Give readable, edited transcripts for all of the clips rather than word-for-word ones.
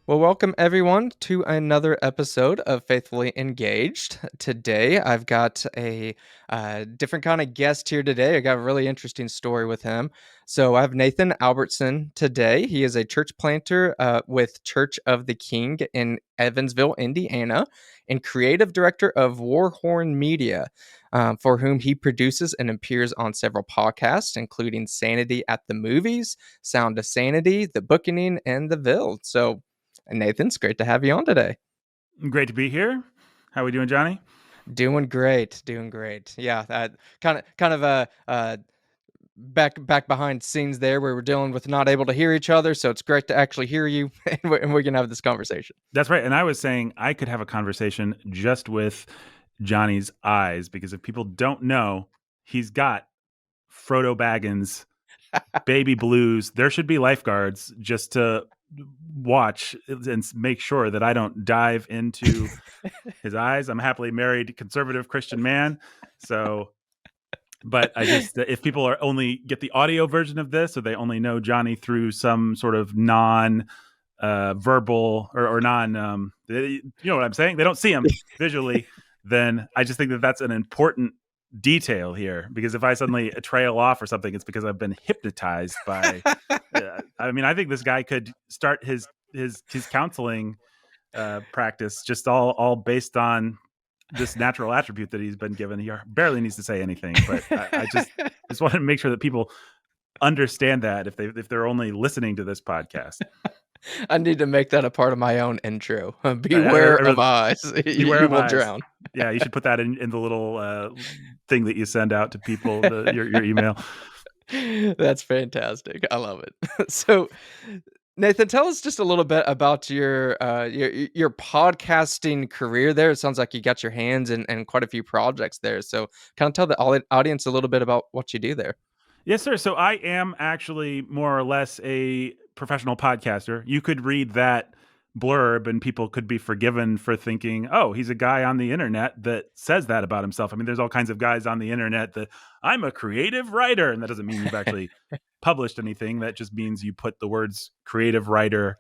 Well, welcome everyone to another episode of Faithfully Engaged. Today, I've got a different kind of guest here today. I got a really interesting story with him. So, I have Nathan Alberson today. He is a church planter with Church of the King in Evansville, Indiana, and creative director of Warhorn Media, for whom he produces and appears on several podcasts, including Sanity at the Movies, Sound of Sanity, The Bookening, and The Ville. So, Nathan, it's great to have you on today. Great to be here. How are we doing, Johnny? Doing great, doing great. Yeah, that kind of back behind scenes there where we're dealing with not able to hear each other. So it's great to actually hear you, and we can have this conversation. That's right. And I was saying I could have a conversation just with Johnny's eyes, because if people don't know, he's got Frodo Baggins, baby blues. There should be lifeguards just to watch and make sure that I don't dive into his eyes. I'm a happily married conservative Christian man. So, but I just, if people are only get the audio version of this, or they only know Johnny through some sort of verbal or non, you know what I'm saying? They don't see him visually. Then I just think that that's an important detail here, because if I suddenly trail off or something, it's because I've been hypnotized by. I mean, I think this guy could start his counseling practice just all based on this natural attribute that he's been given. He barely needs to say anything, but I just want to make sure that people understand that if they're only listening to this podcast. I need to make that a part of my own intro. Beware of eyes. Beware You of will eyes. drown. Yeah, you should put that in the little thing that you send out to people, your email. That's fantastic. I love it. So, Nathan, tell us just a little bit about your podcasting career there. It sounds like you got your hands in quite a few projects there. So, kind of tell the audience a little bit about what you do there. Yes, sir. So I am actually more or less a professional podcaster. You could read that blurb and people could be forgiven for thinking, oh, he's a guy on the internet that says that about himself. I mean, there's all kinds of guys on the internet that I'm a creative writer. And that doesn't mean you've actually published anything. That just means you put the words creative writer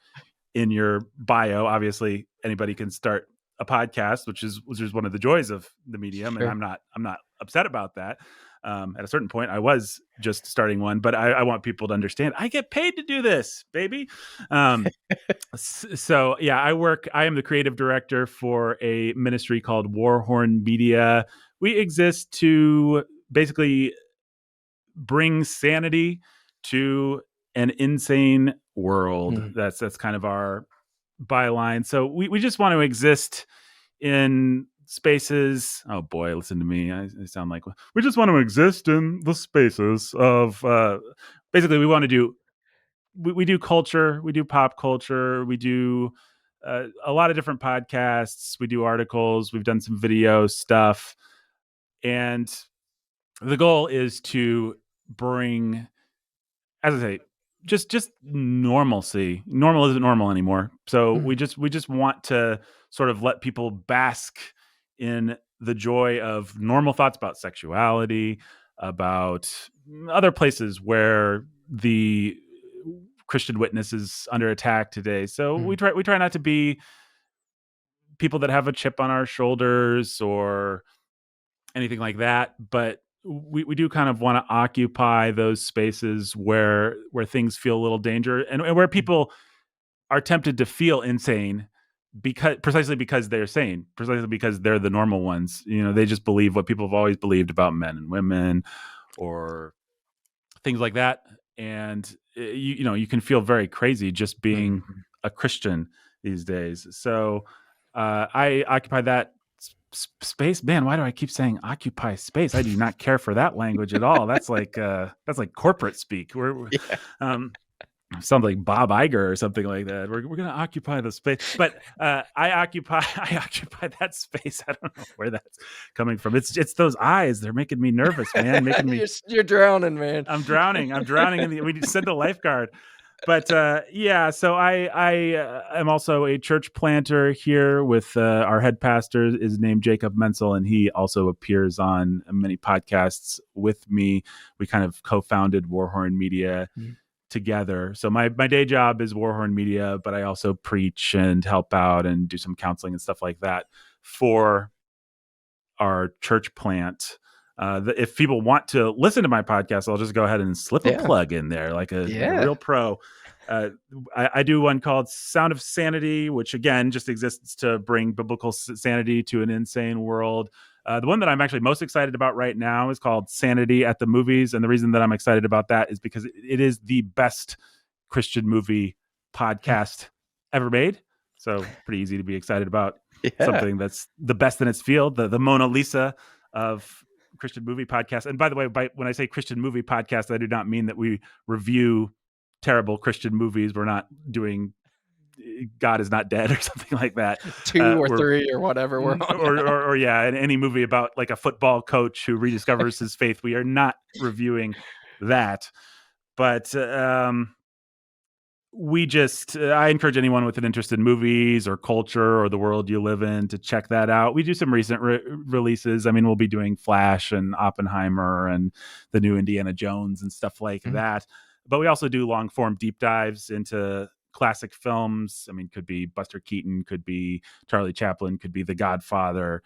in your bio. Obviously, anybody can start a podcast, which is one of the joys of the medium. Sure. And I'm not upset about that. At a certain point, I was just starting one, but I want people to understand I get paid to do this, baby. So yeah, I am the creative director for a ministry called Warhorn Media. We exist to basically bring sanity to an insane world. That's kind of our byline. So we just want to exist in spaces. Oh boy, listen to me. I sound like we just want to exist in the spaces of basically we want to do we do culture, we do pop culture, we do a lot of different podcasts, we do articles, we've done some video stuff, and the goal is to bring, as I say, just normalcy. Normal isn't normal anymore. So we just want to sort of let people bask in the joy of normal thoughts about sexuality, about other places where the Christian witness is under attack today. So we try not to be people that have a chip on our shoulders or anything like that, but we do kind of want to occupy those spaces where things feel a little danger, and where people are tempted to feel insane precisely because they're sane, precisely because they're the normal ones. You know, they just believe what people have always believed about men and women or things like that. And you know, you can feel very crazy just being a Christian these days. So I occupy that space. Man, why do I keep saying occupy space? I do not care for that language at all. That's like corporate speak. Sounds like Bob Iger or something like that. We're going to occupy the space, but I occupy that space. I don't know where that's coming from. It's those eyes. They're making me nervous, man. Making me. You're drowning, man. I'm drowning. We need to send a lifeguard. But yeah, so I am also a church planter here with our head pastor is named Jacob Menzel, and he also appears on many podcasts with me. We kind of co-founded Warhorn Media together. So my day job is Warhorn Media, but I also preach and help out and do some counseling and stuff like that for our church plant. If people want to listen to my podcast, I'll just go ahead and slip a Yeah. plug in there like a Yeah. real pro. I do one called Sound of Sanity, which again just exists to bring biblical sanity to an insane world. The one that I'm actually most excited about right now is called Sanity at the Movies. And the reason that I'm excited about that is because it is the best Christian movie podcast ever made. So pretty easy to be excited about Yeah. something that's the best in its field, the Mona Lisa of Christian movie podcasts. And by the way, when I say Christian movie podcast, I do not mean that we review terrible Christian movies. We're not doing God is Not Dead or something like that. 2 or We're 3 or whatever we're on or, now. or yeah, and any movie about like a football coach who rediscovers his faith. We are not reviewing that, but I encourage anyone with an interest in movies or culture or the world you live in to check that out. We do some recent releases. I mean, we'll be doing Flash and Oppenheimer and the new Indiana Jones and stuff like that. But we also do long form deep dives into classic films. I mean, could be Buster Keaton, could be Charlie Chaplin, could be The Godfather,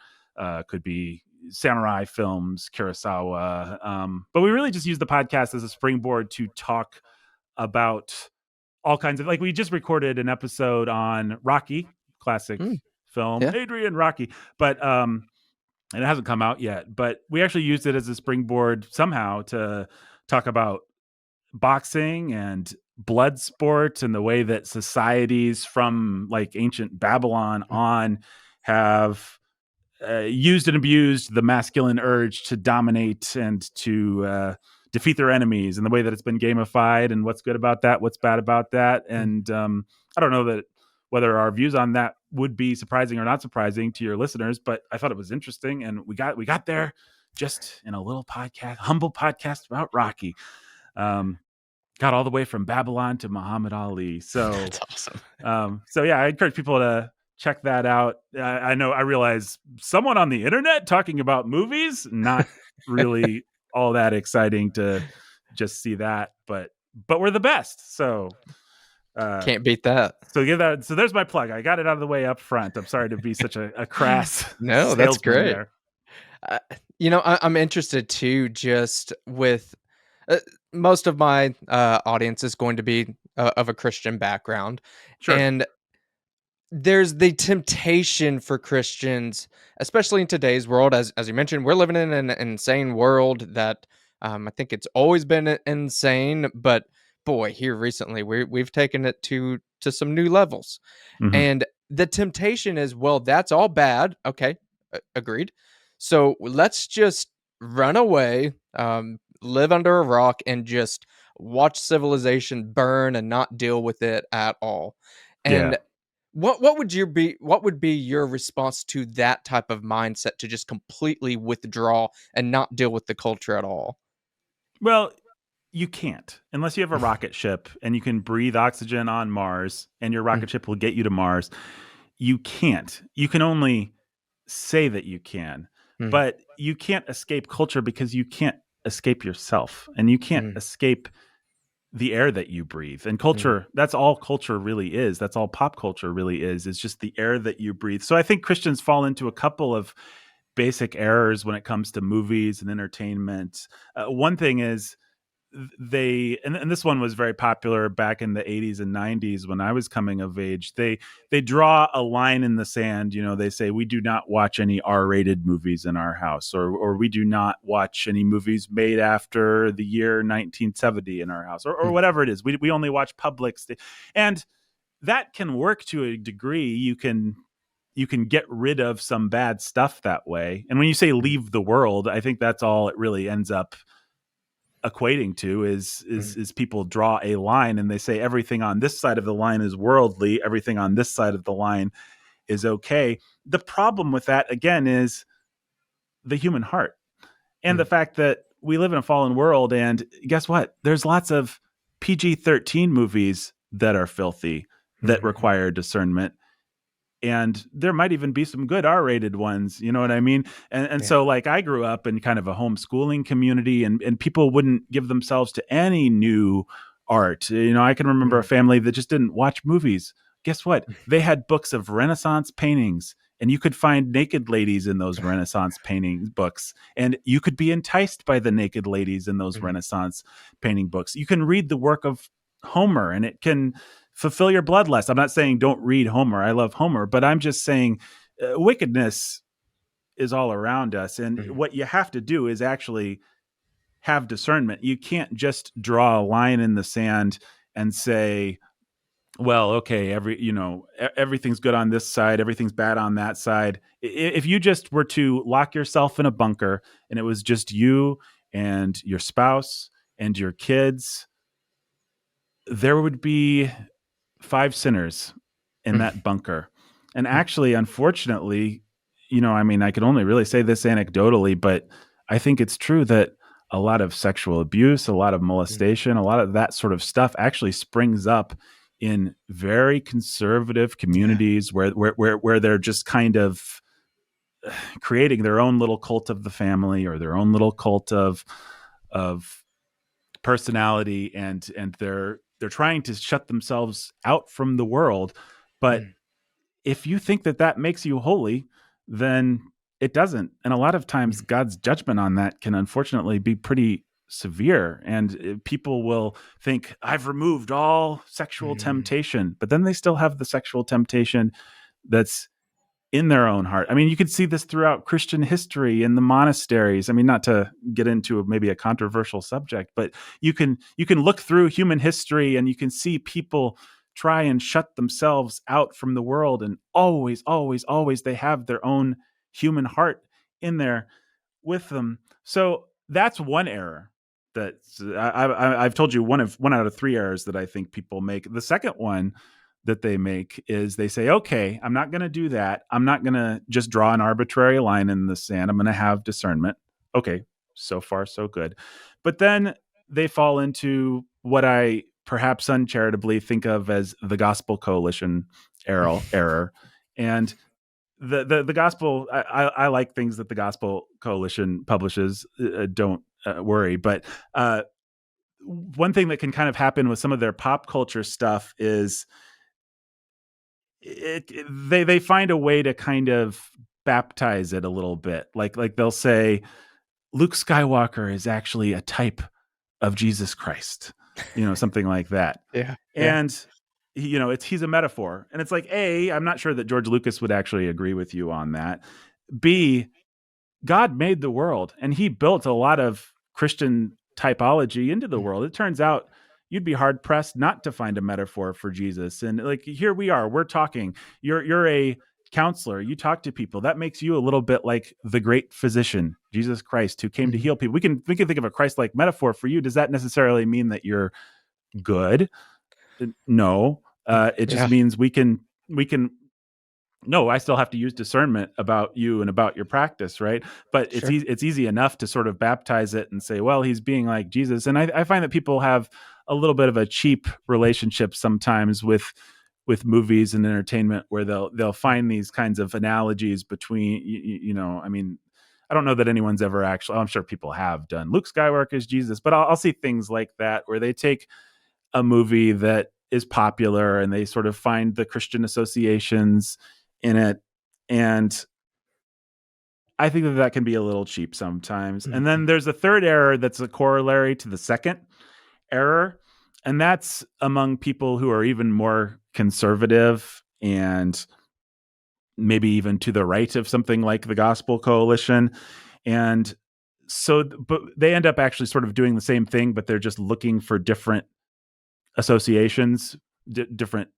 could be samurai films, Kurosawa. But we really just use the podcast as a springboard to talk about all kinds of, like, we just recorded an episode on Rocky, classic film, Yeah. Adrian Rocky, but and it hasn't come out yet, but we actually used it as a springboard somehow to talk about boxing and blood sport and the way that societies from like ancient Babylon on have used and abused the masculine urge to dominate and to defeat their enemies, and the way that it's been gamified and what's good about that, what's bad about that. And I don't know that whether our views on that would be surprising or not surprising to your listeners, but I thought it was interesting, and we got there just in a little podcast, humble podcast about Rocky. Got all the way from Babylon to Muhammad Ali. So That's awesome. so yeah, I encourage people to check that out. I realize someone on the internet talking about movies, not really all that exciting to just see that, but we're the best. So Can't beat that. so there's my plug. I got it out of the way up front. I'm sorry to be such a crass No, that's salesman great. there. I'm interested too, just with most of my audience is going to be of a Christian background. Sure. And there's the temptation for Christians, especially in today's world, as you mentioned, we're living in an insane world that I think it's always been insane, but boy, here recently we've taken it to some new levels. Mm-hmm. And the temptation is, well, that's all bad. Okay, agreed. So let's just run away, live under a rock, and just watch civilization burn and not deal with it at all. Yeah. And what would be your response to that type of mindset, to just completely withdraw and not deal with the culture at all? Well, you can't unless you have a rocket ship and you can breathe oxygen on Mars and your rocket ship will get you to Mars. You can't. You can only say that you can, but you can't escape culture because you can't escape yourself, and you can't escape the air that you breathe. And culture, that's all culture really is. That's all pop culture really is just the air that you breathe. So I think Christians fall into a couple of basic errors when it comes to movies and entertainment. One thing is and this one was very popular back in the 80s and 90s when I was coming of age. They draw a line in the sand. They say, we do not watch any R-rated movies in our house, or we do not watch any movies made after the year 1970 in our house, or whatever it is. We only watch public and that can work to a degree. You can get rid of some bad stuff that way. And when you say leave the world, I think that's all it really ends up equating to is people draw a line and they say everything on this side of the line is worldly, everything on this side of the line is okay. The problem with that, again, is the human heart and the fact that we live in a fallen world. And guess what? There's lots of PG-13 movies that are filthy, that require discernment. And there might even be some good R-rated ones, you know what I mean? And so, like, I grew up in kind of a homeschooling community, and people wouldn't give themselves to any new art. I can remember a Mm. family that just didn't watch movies. Guess what? Mm. They had books of Renaissance paintings, and you could find naked ladies in those Renaissance painting books, and you could be enticed by the naked ladies in those Mm. Renaissance painting books. You can read the work of Homer, and it can fulfill your bloodlust. I'm not saying don't read Homer. I love Homer, but I'm just saying wickedness is all around us, and Mm. what you have to do is actually have discernment. You can't just draw a line in the sand and say, well, okay, everything's good on this side, everything's bad on that side. If you just were to lock yourself in a bunker and it was just you and your spouse and your kids, there would be five sinners in Mm. that bunker. And Mm. actually, unfortunately, I mean, I can only really say this anecdotally, but I think it's true that a lot of sexual abuse, a lot of Mm. molestation, a lot of that sort of stuff actually springs up in very conservative Yeah. communities where they're just kind of creating their own little cult of the family or their own little cult of personality, and they're trying to shut themselves out from the world. But Mm. if you think that that makes you holy, then it doesn't. And a lot of times Mm. God's judgment on that can unfortunately be pretty severe. And people will think, I've removed all sexual Mm. temptation, but then they still have the sexual temptation that's in their own heart. I mean, you could see this throughout Christian history in the monasteries. I mean, not to get into maybe a controversial subject, but you can look through human history and you can see people try and shut themselves out from the world, and always, always, always they have their own human heart in there with them. So that's one error that I've told you, one out of three errors that I think people make. The second one that they make is they say, okay, I'm not going to do that. I'm not going to just draw an arbitrary line in the sand. I'm going to have discernment. Okay, so far so good. But then they fall into what I perhaps uncharitably think of as the gospel coalition error. And the gospel, I like things that the gospel coalition publishes. Don't worry. But one thing that can kind of happen with some of their pop culture stuff is they find a way to kind of baptize it a little bit. Like they'll say Luke Skywalker is actually a type of Jesus Christ, something like that. Yeah. Yeah. And he's a metaphor. And it's like, A, I'm not sure that George Lucas would actually agree with you on that. B, God made the world and he built a lot of Christian typology into the Mm. world. It turns out you'd be hard pressed not to find a metaphor for Jesus. And like, here we are, we're talking. You're a counselor. You talk to people. That makes you a little bit like the great physician, Jesus Christ, who came to Mm. heal people. We can think of a Christ-like metaphor for you. Does that necessarily mean that you're good? No. It just Yeah. means we can no, I still have to use discernment about you and about your practice, right? But Sure. it's easy enough to sort of baptize it and say, well, he's being like Jesus. And I find that people have a little bit of a cheap relationship sometimes with movies and entertainment, where they'll find these kinds of analogies between I mean, I don't know that anyone's ever actually, I'm sure people have done Luke Skywalker is Jesus, but I'll see things like that where they take a movie that is popular and they sort of find the Christian associations in it. And I think that can be a little cheap sometimes. And Mm. then there's a third error that's a corollary to the second error. And that's among people who are even more conservative and maybe even to the right of something like the Gospel Coalition. And so, but they end up actually sort of doing the same thing, but they're just looking for different associations, different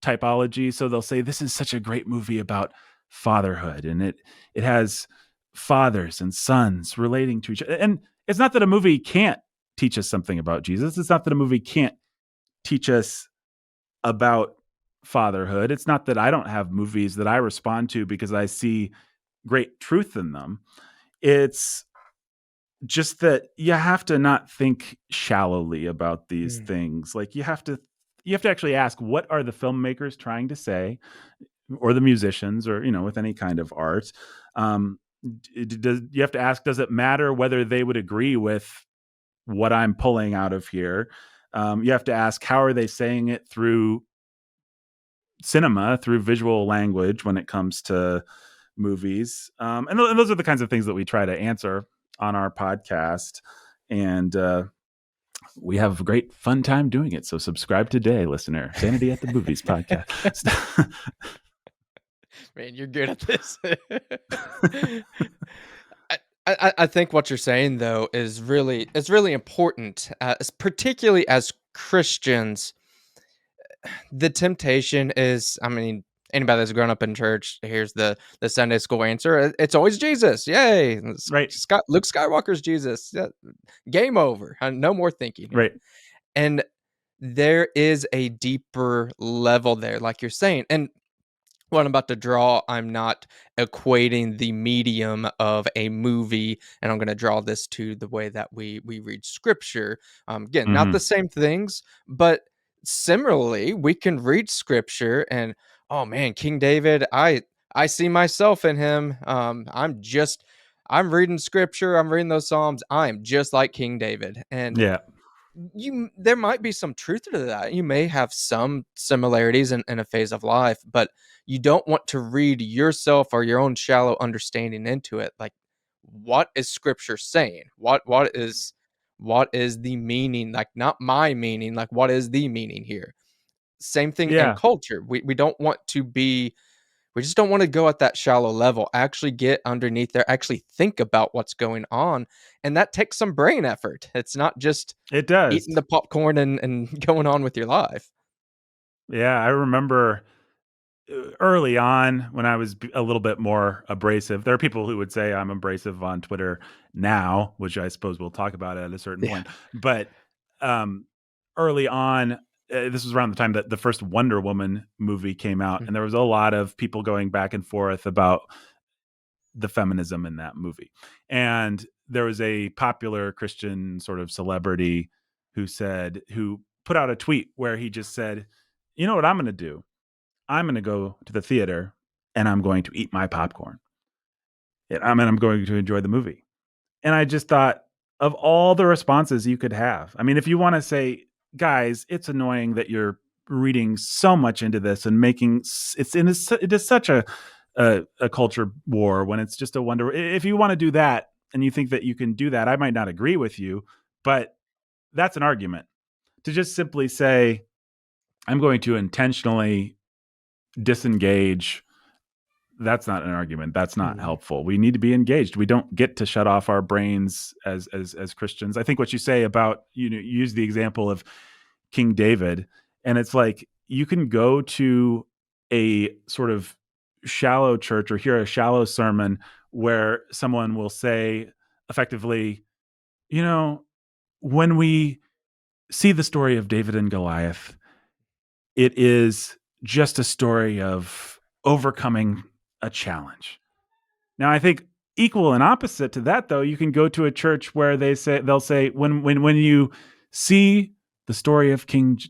typology. So they'll say this is such a great movie about fatherhood, and it has fathers and sons relating to each other. And it's not that a movie can't teach us something about Jesus. It's not that a movie can't teach us about fatherhood. It's not that I don't have movies that I respond to because I see great truth in them. It's just that you have to not think shallowly about these Mm. things. Like you have to actually ask, what are the filmmakers trying to say, or the musicians, or with any kind of art. Does you have to ask, does it matter whether they would agree with what I'm pulling out of here? You have to ask, how are they saying it through cinema, through visual language when it comes to movies? And those are the kinds of things that we try to answer on our podcast. And we have a great fun time doing it. So subscribe today, listener. Sanity at the Movies podcast. Man, you're good at this. I think what you're saying though is really important, particularly as Christians. The temptation is, I mean, anybody that's grown up in church, here's the Sunday school answer. It's always Jesus. Yay! Right. Luke Skywalker's Jesus. Yeah, game over. No more thinking here. Right. And there is a deeper level there, like you're saying. And what I'm about to draw, I'm not equating the medium of a movie, and I'm going to draw this to the way that we read scripture. Again, not the Mm-hmm. same things, but similarly, we can read scripture and oh man, King David, I see myself in him. I'm reading scripture, I'm reading those psalms. I'm just like King David, and Yeah. there might be some truth to that. You may have some similarities in a phase of life, but you don't want to read yourself or your own shallow understanding into it. Like, what is scripture saying? What is the meaning? Like, not my meaning, like what is the meaning here? Same thing in Yeah. culture. We don't want to be we just don't want to go at that shallow level. Actually get underneath there, actually think about what's going on. And that takes some brain effort. It's not just It does. eating the popcorn and going on with your life. Yeah. I remember early on when I was a little bit more abrasive. There are people who would say I'm abrasive on Twitter now, which I suppose we'll talk about at a certain Yeah. point. But um, early on, this was around the time that the first Wonder Woman movie came out, Mm, and there was a lot of people going back and forth about the feminism in that movie. And there was a popular Christian sort of celebrity who put out a tweet where he just said, "You know what I'm going to do? I'm going to go to the theater and I'm going to eat my popcorn. And I'm going to enjoy the movie." And I just thought, of all the responses you could have, I mean, if you want to say, guys, it's annoying that you're reading so much into this and making it is such a culture war when it's just a wonder. If you want to do that and you think that you can do that, I might not agree with you, but that's an argument. To just simply say, I'm going to intentionally disengage, that's not an argument. That's not mm, helpful. We need to be engaged. We don't get to shut off our brains as Christians. I think what you say about, you use the example of King David, and it's like you can go to a sort of shallow church or hear a shallow sermon where someone will say effectively, you know, when we see the story of David and Goliath, it is just a story of overcoming a challenge. Now, I think equal and opposite to that, though, you can go to a church where they'll say when you see the story of King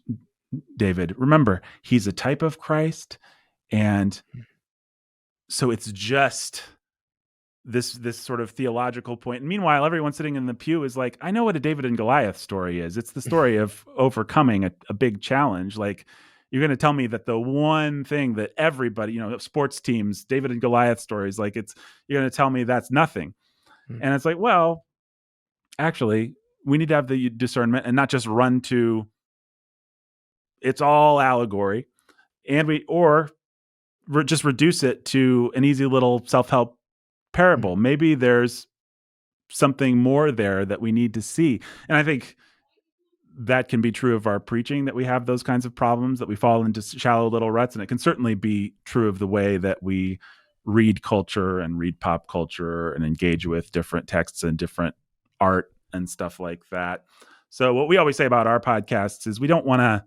David, remember he's a type of Christ, and so it's just this sort of theological point. And meanwhile, everyone sitting in the pew is like, I know what a David and Goliath story is. It's the story of overcoming a big challenge. Like, you're going to tell me that the one thing that everybody, sports teams, David and Goliath stories, like you're going to tell me that's nothing. mm, And it's like, well, actually, we need to have the discernment and not just run to it's all allegory, and just reduce it to an easy little self-help mm. parable. Maybe there's something more there that we need to see. And I think that can be true of our preaching, that we have those kinds of problems, that we fall into shallow little ruts. And it can certainly be true of the way that we read culture and read pop culture and engage with different texts and different art and stuff like that. So what we always say about our podcasts is we don't want to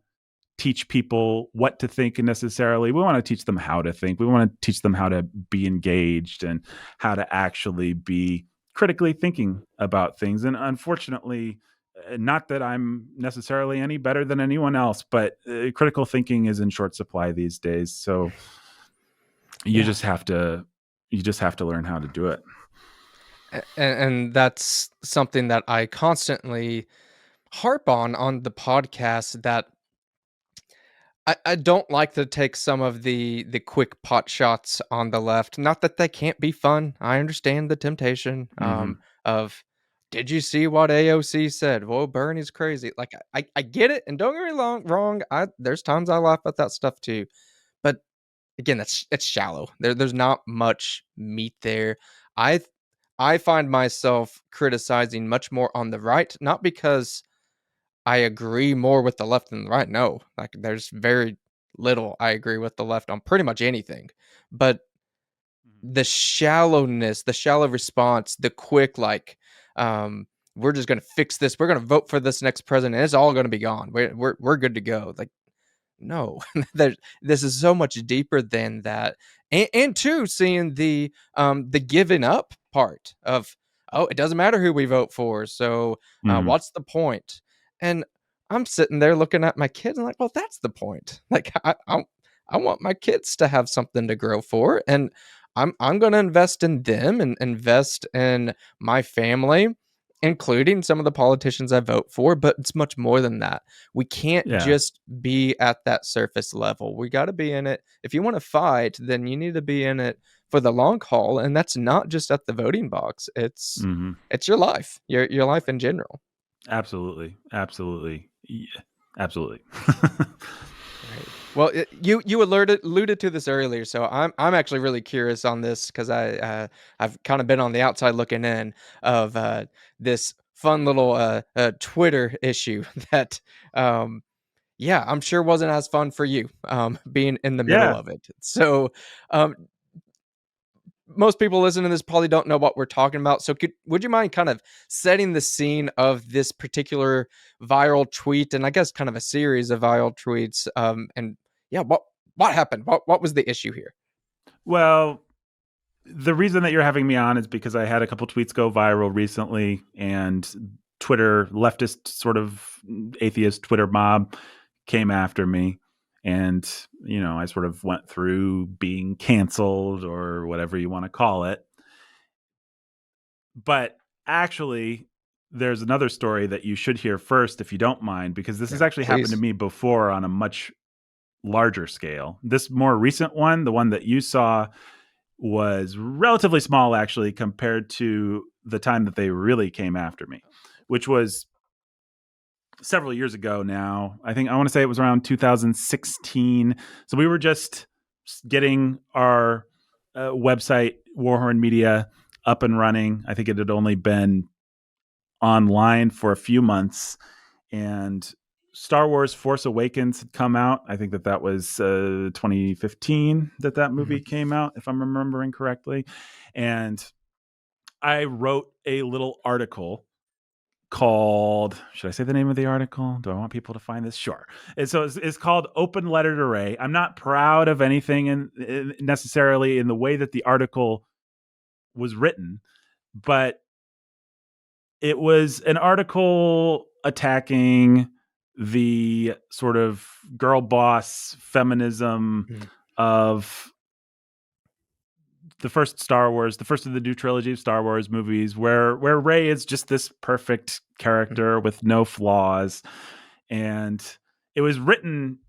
teach people what to think necessarily. We want to teach them how to think. We want to teach them how to be engaged and how to actually be critically thinking about things. And unfortunately, not that I'm necessarily any better than anyone else, but critical thinking is in short supply these days. So you Yeah. just have to learn how to do it. And that's something that I constantly harp on the podcast that I don't like to take some of the quick pot shots on the left. Not that they can't be fun. I understand the temptation Hmm. of did you see what AOC said? Well, Bernie's crazy. Like I get it, and don't get me wrong. I there's times I laugh at that stuff too. But again, it's shallow. There's not much meat there. I I find myself criticizing much more on the right, not because I agree more with the left than the right. No, like there's very little I agree with the left on pretty much anything. But the shallowness, the shallow response, the quick like, we're just gonna fix this. We're gonna vote for this next president. It's all gonna be gone. We're good to go. Like no, there's this is so much deeper than that. And two, seeing the giving up part of, oh, it doesn't matter who we vote for, so Hmm. what's the point? And I'm sitting there looking at my kids and like, well, that's the point. Like I want my kids to have something to grow for, and I'm gonna invest in them and invest in my family, including some of the politicians I vote for, but it's much more than that. We can't Yeah. just be at that surface level. We got to be in it. If you want to fight, then you need to be in it for the long haul, and that's not just at the voting box. Hmm. It's your life, your life in general. Absolutely. Absolutely. Yeah. Absolutely. Right. Well, you alluded to this earlier, so I'm actually really curious on this because I've kind of been on the outside looking in of this fun little Twitter issue that yeah, I'm sure wasn't as fun for you, being in the middle Yeah. of it. So, um, most people listening to this probably don't know what we're talking about. So, would you mind kind of setting the scene of this particular viral tweet, and I guess kind of a series of viral tweets? And yeah, what happened? What was the issue here? Well, the reason that you're having me on is because I had a couple tweets go viral recently, and Twitter, leftist sort of atheist Twitter mob, came after me. And, I sort of went through being canceled or whatever you want to call it. But actually, there's another story that you should hear first, if you don't mind, because this has Yeah, actually happened to please. me before on a much larger scale. This more recent one, the one that you saw, was relatively small actually compared to the time that they really came after me, which was several years ago now. I want to say it was around 2016. So we were just getting our website, Warhorn Media, up and running. I think it had only been online for a few months, and Star Wars Force Awakens had come out. I think that was 2015 that movie Mhm. came out, if I'm remembering correctly. And I wrote a little article called, should I say the name of the article? Do I want people to find this? Sure. And so it's called Open Letter to Ray. I'm not proud of anything necessarily in the way that the article was written, but it was an article attacking the sort of girl boss feminism Mhm. of the first Star Wars, the first of the new trilogy of Star Wars movies, where Rey is just this perfect Mhm. character with no flaws. And it was written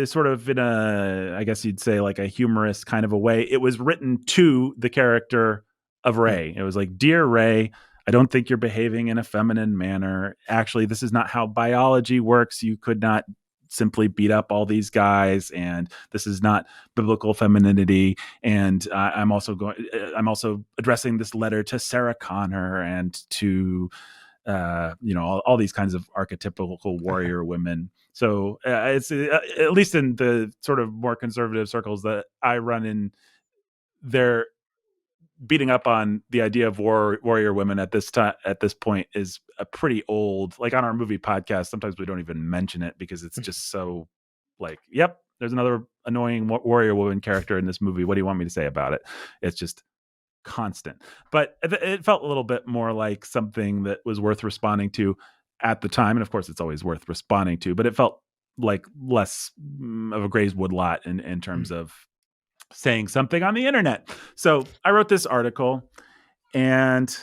sort of in a, I guess you'd say, like a humorous kind of a way. It was written to the character of Mhm. Rey. It was like, "Dear Rey, I don't think you're behaving in a feminine manner. Actually, this is not how biology works. You could not simply beat up all these guys, and this is not biblical femininity. And I'm also addressing this letter to Sarah Connor and to all these kinds of archetypical Uh-huh. warrior women. So it's at least in the sort of more conservative circles that I run in, they're beating up on the idea of warrior women at this time, at this point, is a pretty old, like on our movie podcast, sometimes we don't even mention it because it's Mhm. just so like, yep, there's another annoying warrior woman character in this movie. What do you want me to say about it? It's just constant. But it felt a little bit more like something that was worth responding to at the time. And of course, it's always worth responding to, but it felt like less of a grazed woodlot in terms Mhm. of saying something on the internet. So I wrote this article and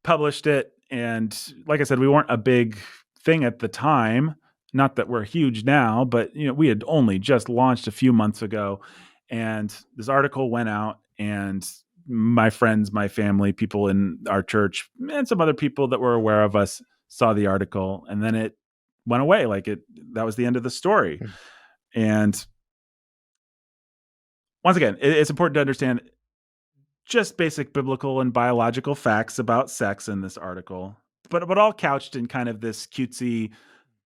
published it. And like I said, we weren't a big thing at the time. Not that we're huge now, but we had only just launched a few months ago, and this article went out, and my friends, my family, people in our church, and some other people that were aware of us saw the article, and then it went away. That was the end of the story. Mm. And once again, it's important to understand just basic biblical and biological facts about sex in this article, but all couched in kind of this cutesy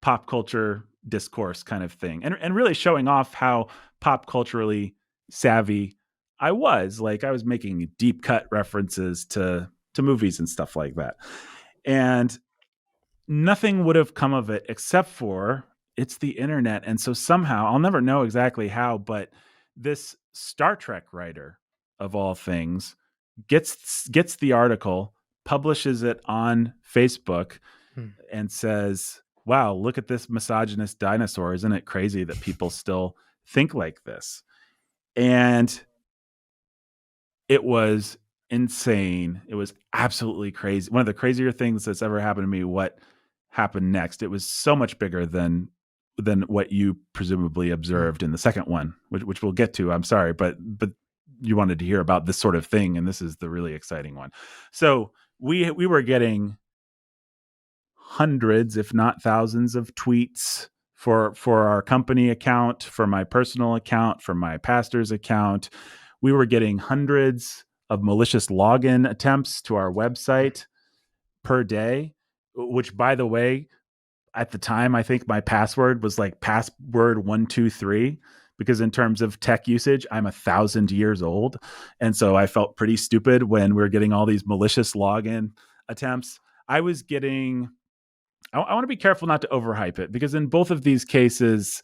pop culture discourse kind of thing, and really showing off how pop culturally savvy I was. Like, I was making deep cut references to movies and stuff like that, and nothing would have come of it except for it's the internet. And so somehow, I'll never know exactly how, but this Star Trek writer of all things gets the article, publishes it on Facebook, Mm. and says, wow, look at this misogynist dinosaur. Isn't it crazy that people still think like this? And it was insane. It was absolutely crazy. One of the crazier things that's ever happened to me. What happened next? It was so much bigger than what you presumably Mm. observed in the second one, which we'll get to. I'm sorry, but you wanted to hear about this sort of thing, and this is the really exciting one. So we were getting hundreds, if not thousands, of tweets for our company account, for my personal account, for my pastor's account. We were getting hundreds of malicious login attempts to our website per day, which, by the way, at the time, I think my password was like password 123, because in terms of tech usage, I'm 1,000 years old. And so I felt pretty stupid when we were getting all these malicious login attempts. I was getting, I want to be careful not to overhype it, because in both of these cases,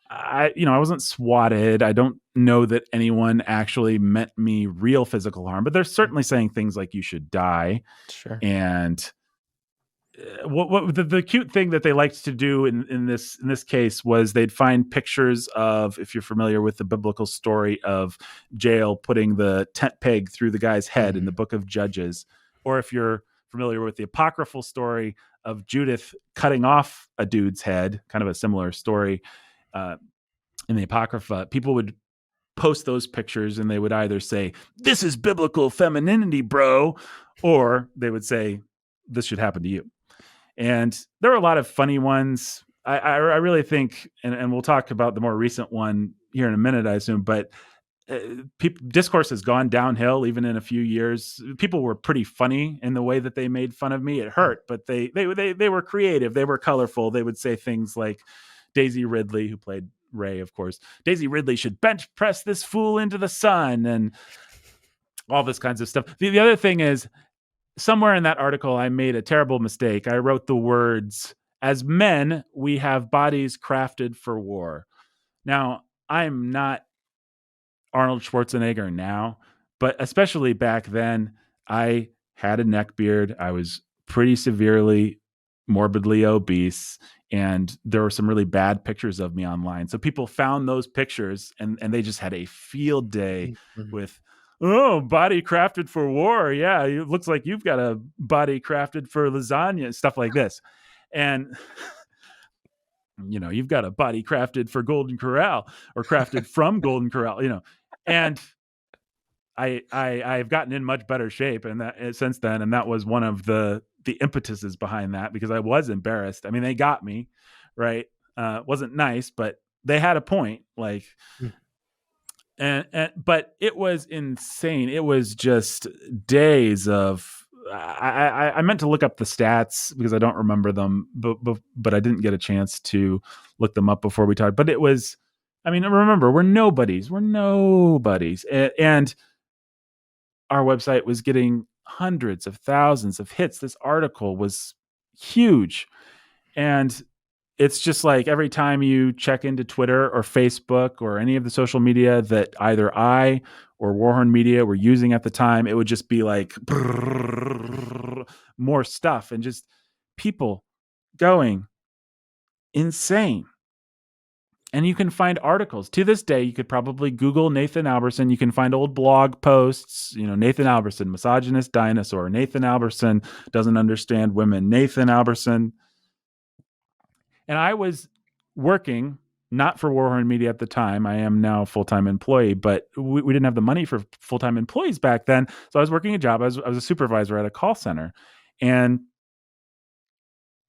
I wasn't swatted. I don't know that anyone actually meant me real physical harm, but they're certainly saying things like you should die. Sure. And what the cute thing that they liked to do in this case was they'd find pictures of, if you're familiar with the biblical story of Jael putting the tent peg through the guy's head in the book of Judges, or if you're familiar with the apocryphal story of Judith cutting off a dude's head, kind of a similar story in the Apocrypha, people would post those pictures and they would either say, "This is biblical femininity, bro," or they would say, "This should happen to you." And there are a lot of funny ones. I really think, and we'll talk about the more recent one here in a minute, I assume, but discourse has gone downhill even in a few years. People were pretty funny in the way that they made fun of me. It hurt, but they were creative. They were colorful. They would say things like, Daisy Ridley, who played Ray, of course, Daisy Ridley should bench press this fool into the sun, and all this kinds of stuff. The other thing is, somewhere in that article, I made a terrible mistake. I wrote the words, "As men, we have bodies crafted for war." Now, I'm not Arnold Schwarzenegger now, but especially back then, I had a neck beard. I was pretty severely morbidly obese, and there were some really bad pictures of me online. So people found those pictures, and they just had a field day Mhm. with, "Oh, body crafted for war. Yeah, it looks like you've got a body crafted for lasagna," stuff like this. And you've got a body crafted for Golden Corral, or crafted from Golden Corral, and I've gotten in much better shape and that since then, and that was one of the impetuses behind that, because I was embarrassed. I mean, they got me right. Wasn't nice, but they had a point. Like, Mm. and but it was insane. It was just days of. I meant to look up the stats because I don't remember them, but I didn't get a chance to look them up before we talked. But it was, I mean, remember, we're nobodies. We're nobodies, and our website was getting hundreds of thousands of hits. This article was huge. And it's just like every time you check into Twitter or Facebook or any of the social media that either I or Warhorn Media were using at the time, it would just be like more stuff, and just people going insane. And you can find articles to this day. You could probably Google Nathan Alberson. You can find old blog posts, Nathan Alberson, misogynist dinosaur. Nathan Alberson doesn't understand women. Nathan Alberson And I was working not for Warhorn Media at the time. I am now a full-time employee, but we didn't have the money for full-time employees back then. So I was working a job. I was a supervisor at a call center. And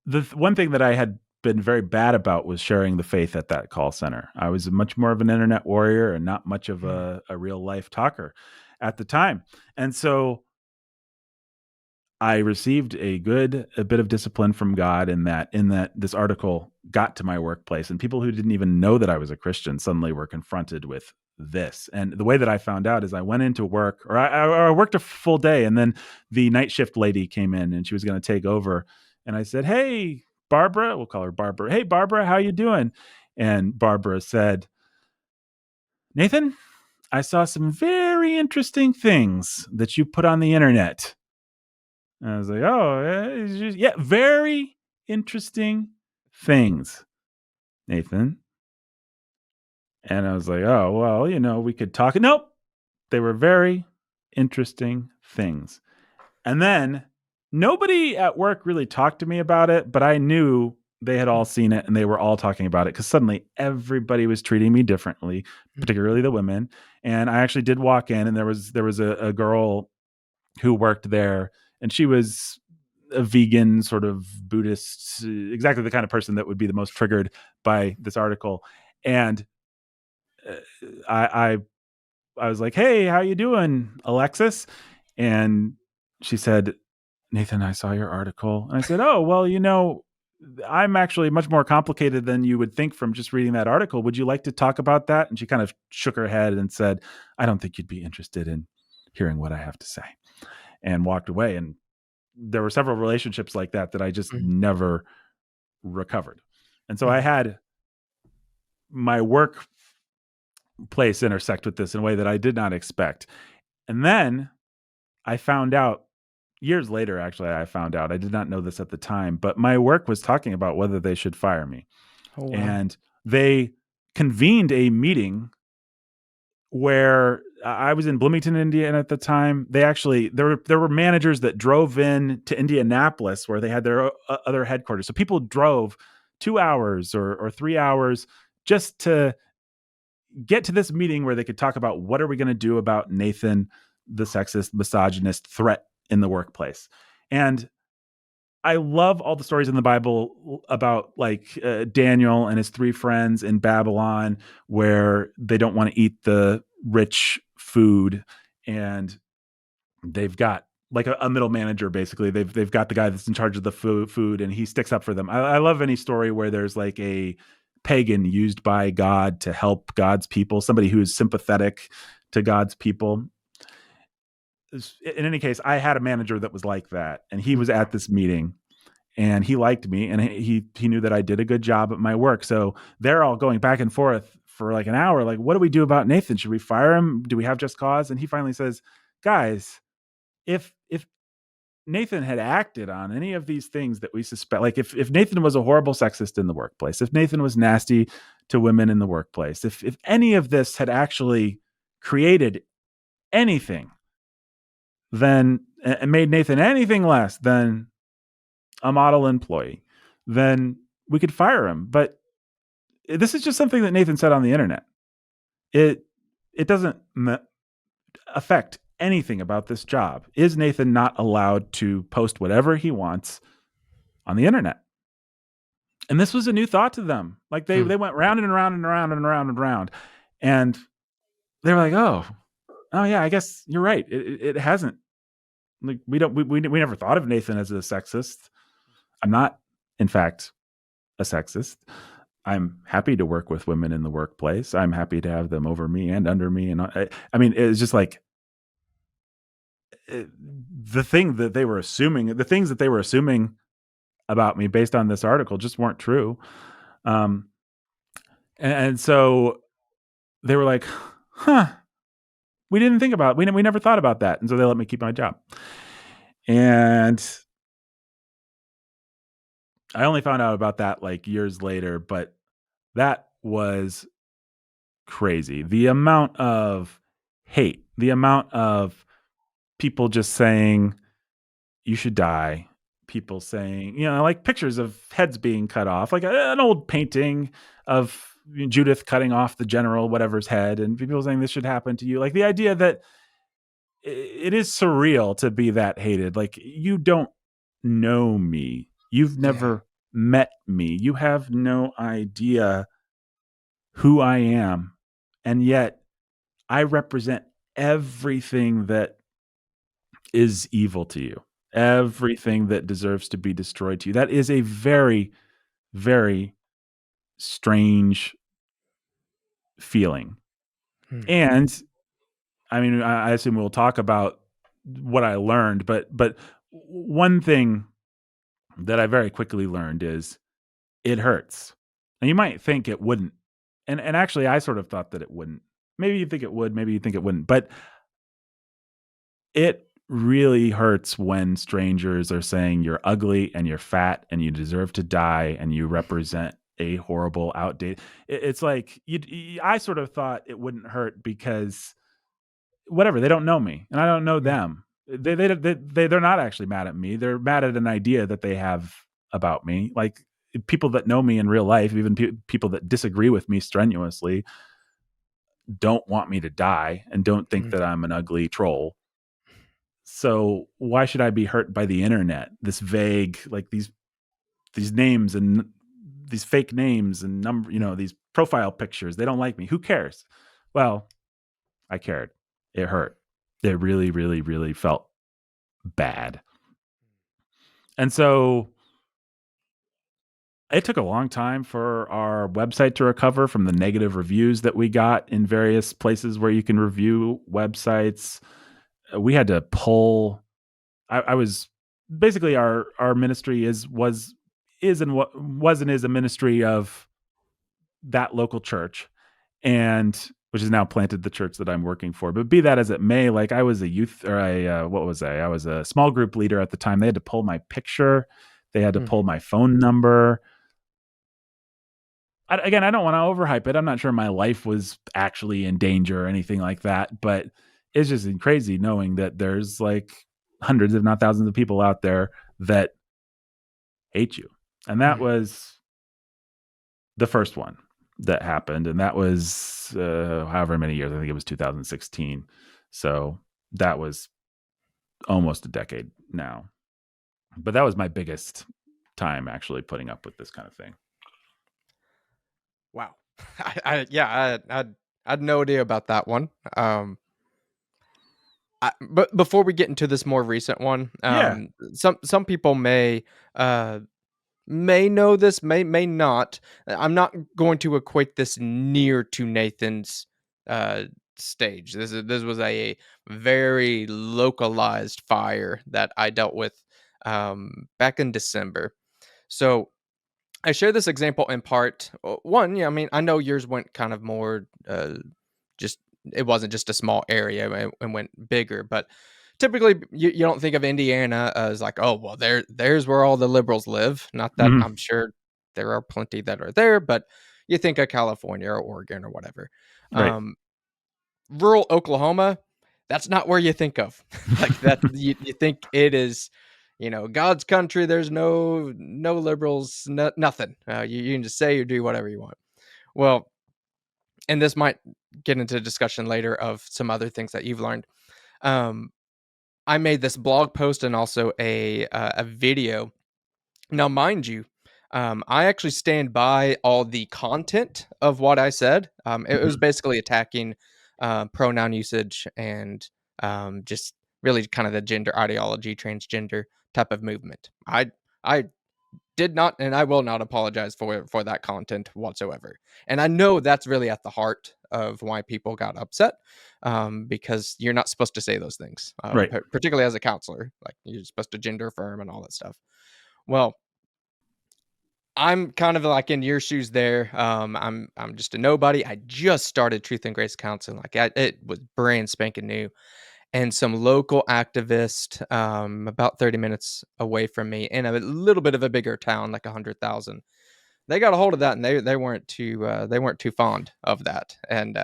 the one thing that I had been very bad about was sharing the faith at that call center. I was much more of an internet warrior and not much of Mm. a real life talker at the time. And so I received a bit of discipline from God in that this article got to my workplace, and people who didn't even know that I was a Christian suddenly were confronted with this. And the way that I found out is I went into work, or I worked a full day, and then the night shift lady came in and she was going to take over, and I said, "Hey, Barbara," we'll call her Barbara. "Hey, Barbara, how you doing?" And Barbara said, "Nathan, I saw some very interesting things that you put on the internet." And I was like, "Oh, yeah, very interesting things, Nathan." And I was like, "Oh, well, we could talk." Nope, they were very interesting things. And then nobody at work really talked to me about it, but I knew they had all seen it and they were all talking about it because suddenly everybody was treating me differently, Mm. particularly the women. And I actually did walk in, and there was a girl who worked there, and she was a vegan sort of Buddhist, exactly the kind of person that would be the most triggered by this article. And uh, I, I I was like, "Hey, how you doing, Alexis?" And she said, "Nathan, I saw your article." And I said, "Oh, well, I'm actually much more complicated than you would think from just reading that article. Would you like to talk about that?" And she kind of shook her head and said, "I don't think you'd be interested in hearing what I have to say," and walked away. And there were several relationships like that I just Mhm. never recovered. And so I Mhm. had my workplace intersect with this in a way that I did not expect. And then I found out years later, actually, I found out, I did not know this at the time, but my work was talking about whether they should fire me. Oh, wow. And they convened a meeting where I was in Bloomington, Indiana at the time. They actually there were managers that drove in to Indianapolis where they had their other headquarters. So people drove 2 hours or 3 hours just to get to this meeting where they could talk about what are we going to do about Nathan, the sexist, misogynist threat in the workplace. And I love all the stories in the Bible about like Daniel and his three friends in Babylon where they don't want to eat the rich food, and they've got like a middle manager. Basically they've got the guy that's in charge of the food and he sticks up for them. I love any story where there's like a pagan used by God to help God's people, somebody who is sympathetic to God's people. In any case, I had a manager that was like that, and he was Mhm. at this meeting and he liked me, and he knew that I did a good job at my work. So they're all going back and forth for like an hour. Like, what do we do about Nathan? Should we fire him? Do we have just cause? And he finally says, "Guys, if Nathan had acted on any of these things that we suspect, like if Nathan was a horrible sexist in the workplace, if Nathan was nasty to women in the workplace, if any of this had actually created anything, then and made Nathan anything less than a model employee, then we could fire him. But this is just something that Nathan said on the internet. It it doesn't affect anything about this job. Is Nathan not allowed to post whatever he wants on the internet?" And this was a new thought to them. Like Hmm. they went round and around and around and around and around, and they were like, "Oh yeah, I guess you're right. It hasn't. Like we never thought of Nathan as a sexist. I'm not, in fact, a sexist. I'm happy to work with women in the workplace. I'm happy to have them over me and under me. And I mean, it's just like the things that they were assuming about me based on this article just weren't true. Um, and so they were like, "Huh, we didn't think about, we never thought about that." And so they let me keep my job. And I only found out about that like years later, but that was crazy. The amount of hate, the amount of people just saying, "You should die," people saying, like pictures of heads being cut off, like an old painting of Judith cutting off the general whatever's head, and people saying this should happen to you. Like the idea that it is surreal to be that hated. Like you don't know me. You've Yeah. never met me. You have no idea who I am. And yet I represent everything that is evil to you, everything that deserves to be destroyed to you. That is a very, very strange feeling. Hmm. And I mean, I assume we'll talk about what I learned, but one thing that I very quickly learned is it hurts. And you might think it wouldn't. And actually I sort of thought that it wouldn't. Maybe you think it would, maybe you think it wouldn't. But it really hurts when strangers are saying you're ugly and you're fat and you deserve to die and you represent a horrible outdated. It's like I sort of thought it wouldn't hurt because whatever, they don't know me and I don't know Hmm. them. They're not actually mad at me. They're mad at an idea that they have about me. Like people that know me in real life, even people that disagree with me strenuously, don't want me to die and don't think Hmm. that I'm an ugly troll. So why should I be hurt by the internet? This vague, like these names and these fake names and these profile pictures. They don't like me. Who cares? Well, I cared. It hurt. It really, really, really felt bad. And so it took a long time for our website to recover from the negative reviews that we got in various places where you can review websites. We had to pull. I was basically our ministry is and what was and is a ministry of that local church, and which has now planted the church that I'm working for. But be that as it may, like I was a youth or what was I? I was a small group leader at the time. They had to pull my picture. They had to Hmm. pull my phone number. Again, I don't want to overhype it. I'm not sure my life was actually in danger or anything like that, but it's just crazy knowing that there's like hundreds, if not thousands, of people out there that hate you. And that Hmm. was the first one that happened. And that was however many years. I think it was 2016. So that was almost a decade now. But that was my biggest time actually putting up with this kind of thing. Wow. Yeah, I had no idea about that one. But before we get into this more recent one, Yeah. some people may know this, may not. I'm not going to equate this near to Nathan's uh, stage. This was a very localized fire that I dealt with back in December. So I share this example in part. One, yeah, I mean, I know yours went kind of more, just it wasn't just a small area and went bigger, but typically you don't think of Indiana as like, oh, well, there's where all the liberals live. Not that Mhm. I'm sure there are plenty that are there, but you think of California or Oregon or whatever. Right. Um, Rural Oklahoma, that's not where you think of. Like that you think it is, God's country. There's no liberals, nothing. You can just say or do whatever you want. Well, and this might get into discussion later of some other things that you've learned. Um, I made this blog post and also a video. Now, mind you, I actually stand by all the content of what I said. It was Mhm. basically attacking pronoun usage and just really kind of the gender ideology, transgender type of movement. I did not, and I will not apologize for that content whatsoever. And I know that's really at the heart of why people got upset, because you're not supposed to say those things, Right. particularly as a counselor. Like you're supposed to gender affirm and all that stuff. Well, I'm kind of like in your shoes there. I'm just a nobody. I just started Truth and Grace Counseling. It was brand spanking new, and some local activist, about 30 minutes away from me, in a little bit of a bigger town, like 100,000. They got a hold of that, and they weren't too fond of that. And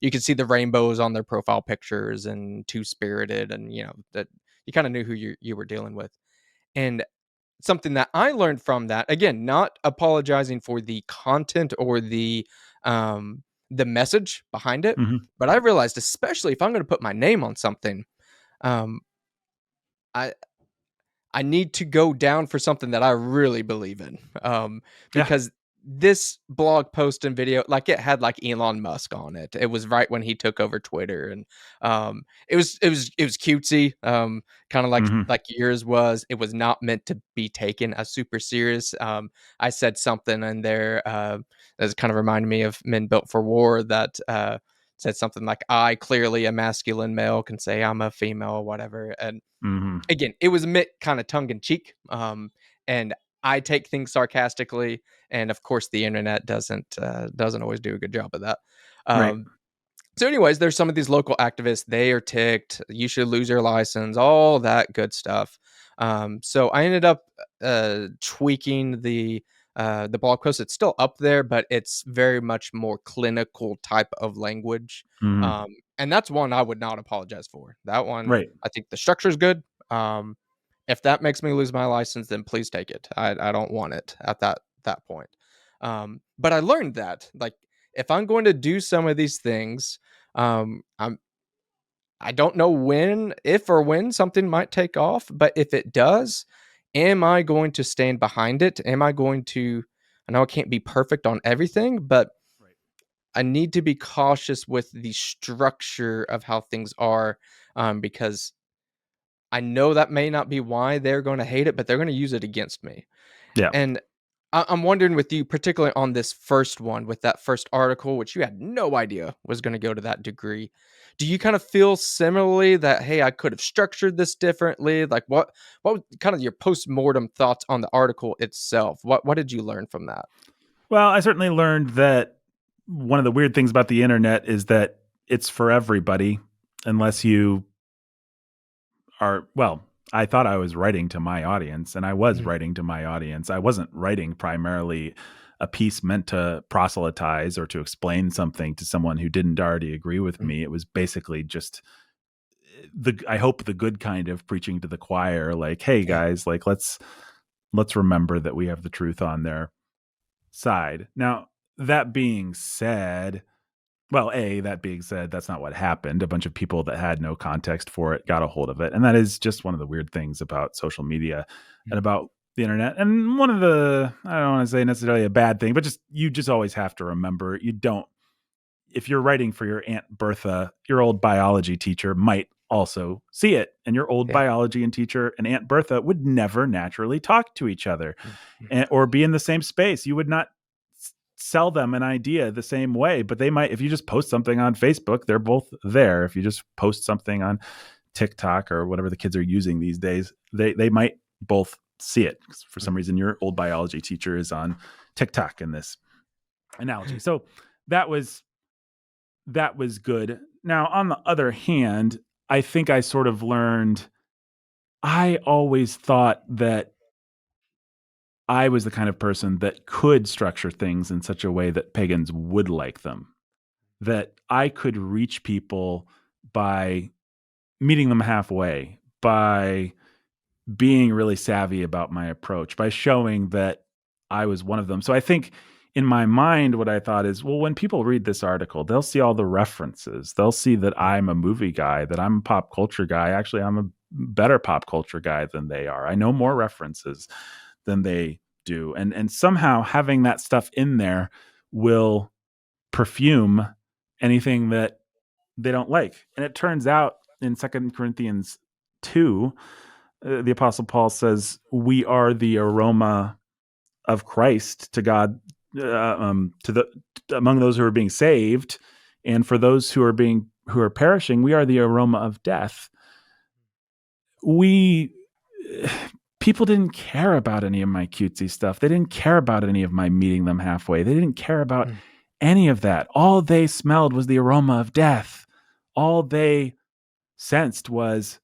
you could see the rainbows on their profile pictures and two spirited, and that you kind of knew who you were dealing with. And something that I learned from that, again, not apologizing for the content or the message behind it, Mhm. but I realized, especially if I'm going to put my name on something, um, I I need to go down for something that I really believe in. Yeah. Because this blog post and video, like it had like Elon Musk on it. It was right when he took over Twitter, and it was cutesy, kind of Mhm. like yours was. It was not meant to be taken as super serious. I said something in there that kind of reminded me of Men Built for War that said something like, "I, clearly a masculine male, can say I'm a female," or whatever, and Mhm. again, it was meant kind of tongue in cheek, and I take things sarcastically, and of course, the internet doesn't always do a good job of that. Right. Um, so, anyways, there's some of these local activists. They are ticked. You should lose your license. All that good stuff. So I ended up tweaking the blog post. It's still up there, but it's very much more clinical type of language. Mhm. And that's one I would not apologize for. That one, Right. I think the structure is good. Um, if that makes me lose my license, then please take it. I don't want it at that point. But I learned that, like, if I'm going to do some of these things, I don't know when, if or when something might take off, but if it does, am I going to stand behind it? Am I going to? I know I can't be perfect on everything, but Right. I need to be cautious with the structure of how things are, because I know that may not be why they're going to hate it, but they're going to use it against me. Yeah. And I'm wondering with you, particularly on this first one, with that first article, which you had no idea was going to go to that degree. Do you kind of feel similarly that, hey, I could have structured this differently? Like, what was kind of your post mortem thoughts on the article itself? What did you learn from that? Well, I certainly learned that one of the weird things about the internet is that it's for everybody unless you are, well, I thought I was writing to my audience, and I was Mhm. writing to my audience. I wasn't writing primarily a piece meant to proselytize or to explain something to someone who didn't already agree with Mhm. me. It was basically just the I hope the good kind of preaching to the choir, like, hey Yeah. guys, like let's remember that we have the truth on their side. Now, that being said, well, that being said, that's not what happened. A bunch of people that had no context for it got a hold of it. And that is just one of the weird things about social media and Mhm. about the internet. And one of the, I don't want to say necessarily a bad thing, but just, you just always have to remember, you don't, if you're writing for your Aunt Bertha, your old biology teacher might also see it. And your old Yeah. biology and teacher and Aunt Bertha would never naturally talk to each other Mhm. or be in the same space. You would not sell them an idea the same way, but they might, if you just post something on Facebook, they're both there. If you just post something on TikTok or whatever the kids are using these days, they might both see it. For some reason, your old biology teacher is on TikTok in this analogy. So that was that was good. Now, on the other hand, I think I sort of learned, I always thought that I was the kind of person that could structure things in such a way that pagans would like them, that I could reach people by meeting them halfway, by being really savvy about my approach, by showing that I was one of them. So I think in my mind, what I thought is, well, when people read this article, they'll see all the references. They'll see that I'm a movie guy, that I'm a pop culture guy. Actually, I'm a better pop culture guy than they are. I know more references than they do. And somehow having that stuff in there will perfume anything that they don't like. And it turns out in Second Corinthians 2, the Apostle Paul says, we are the aroma of Christ to God, to the among those who are being saved, and for those who are perishing, we are the aroma of death. We People didn't care about any of my cutesy stuff. They didn't care about any of my meeting them halfway. They didn't care about Mhm. any of that. All they smelled was the aroma of death. All they sensed was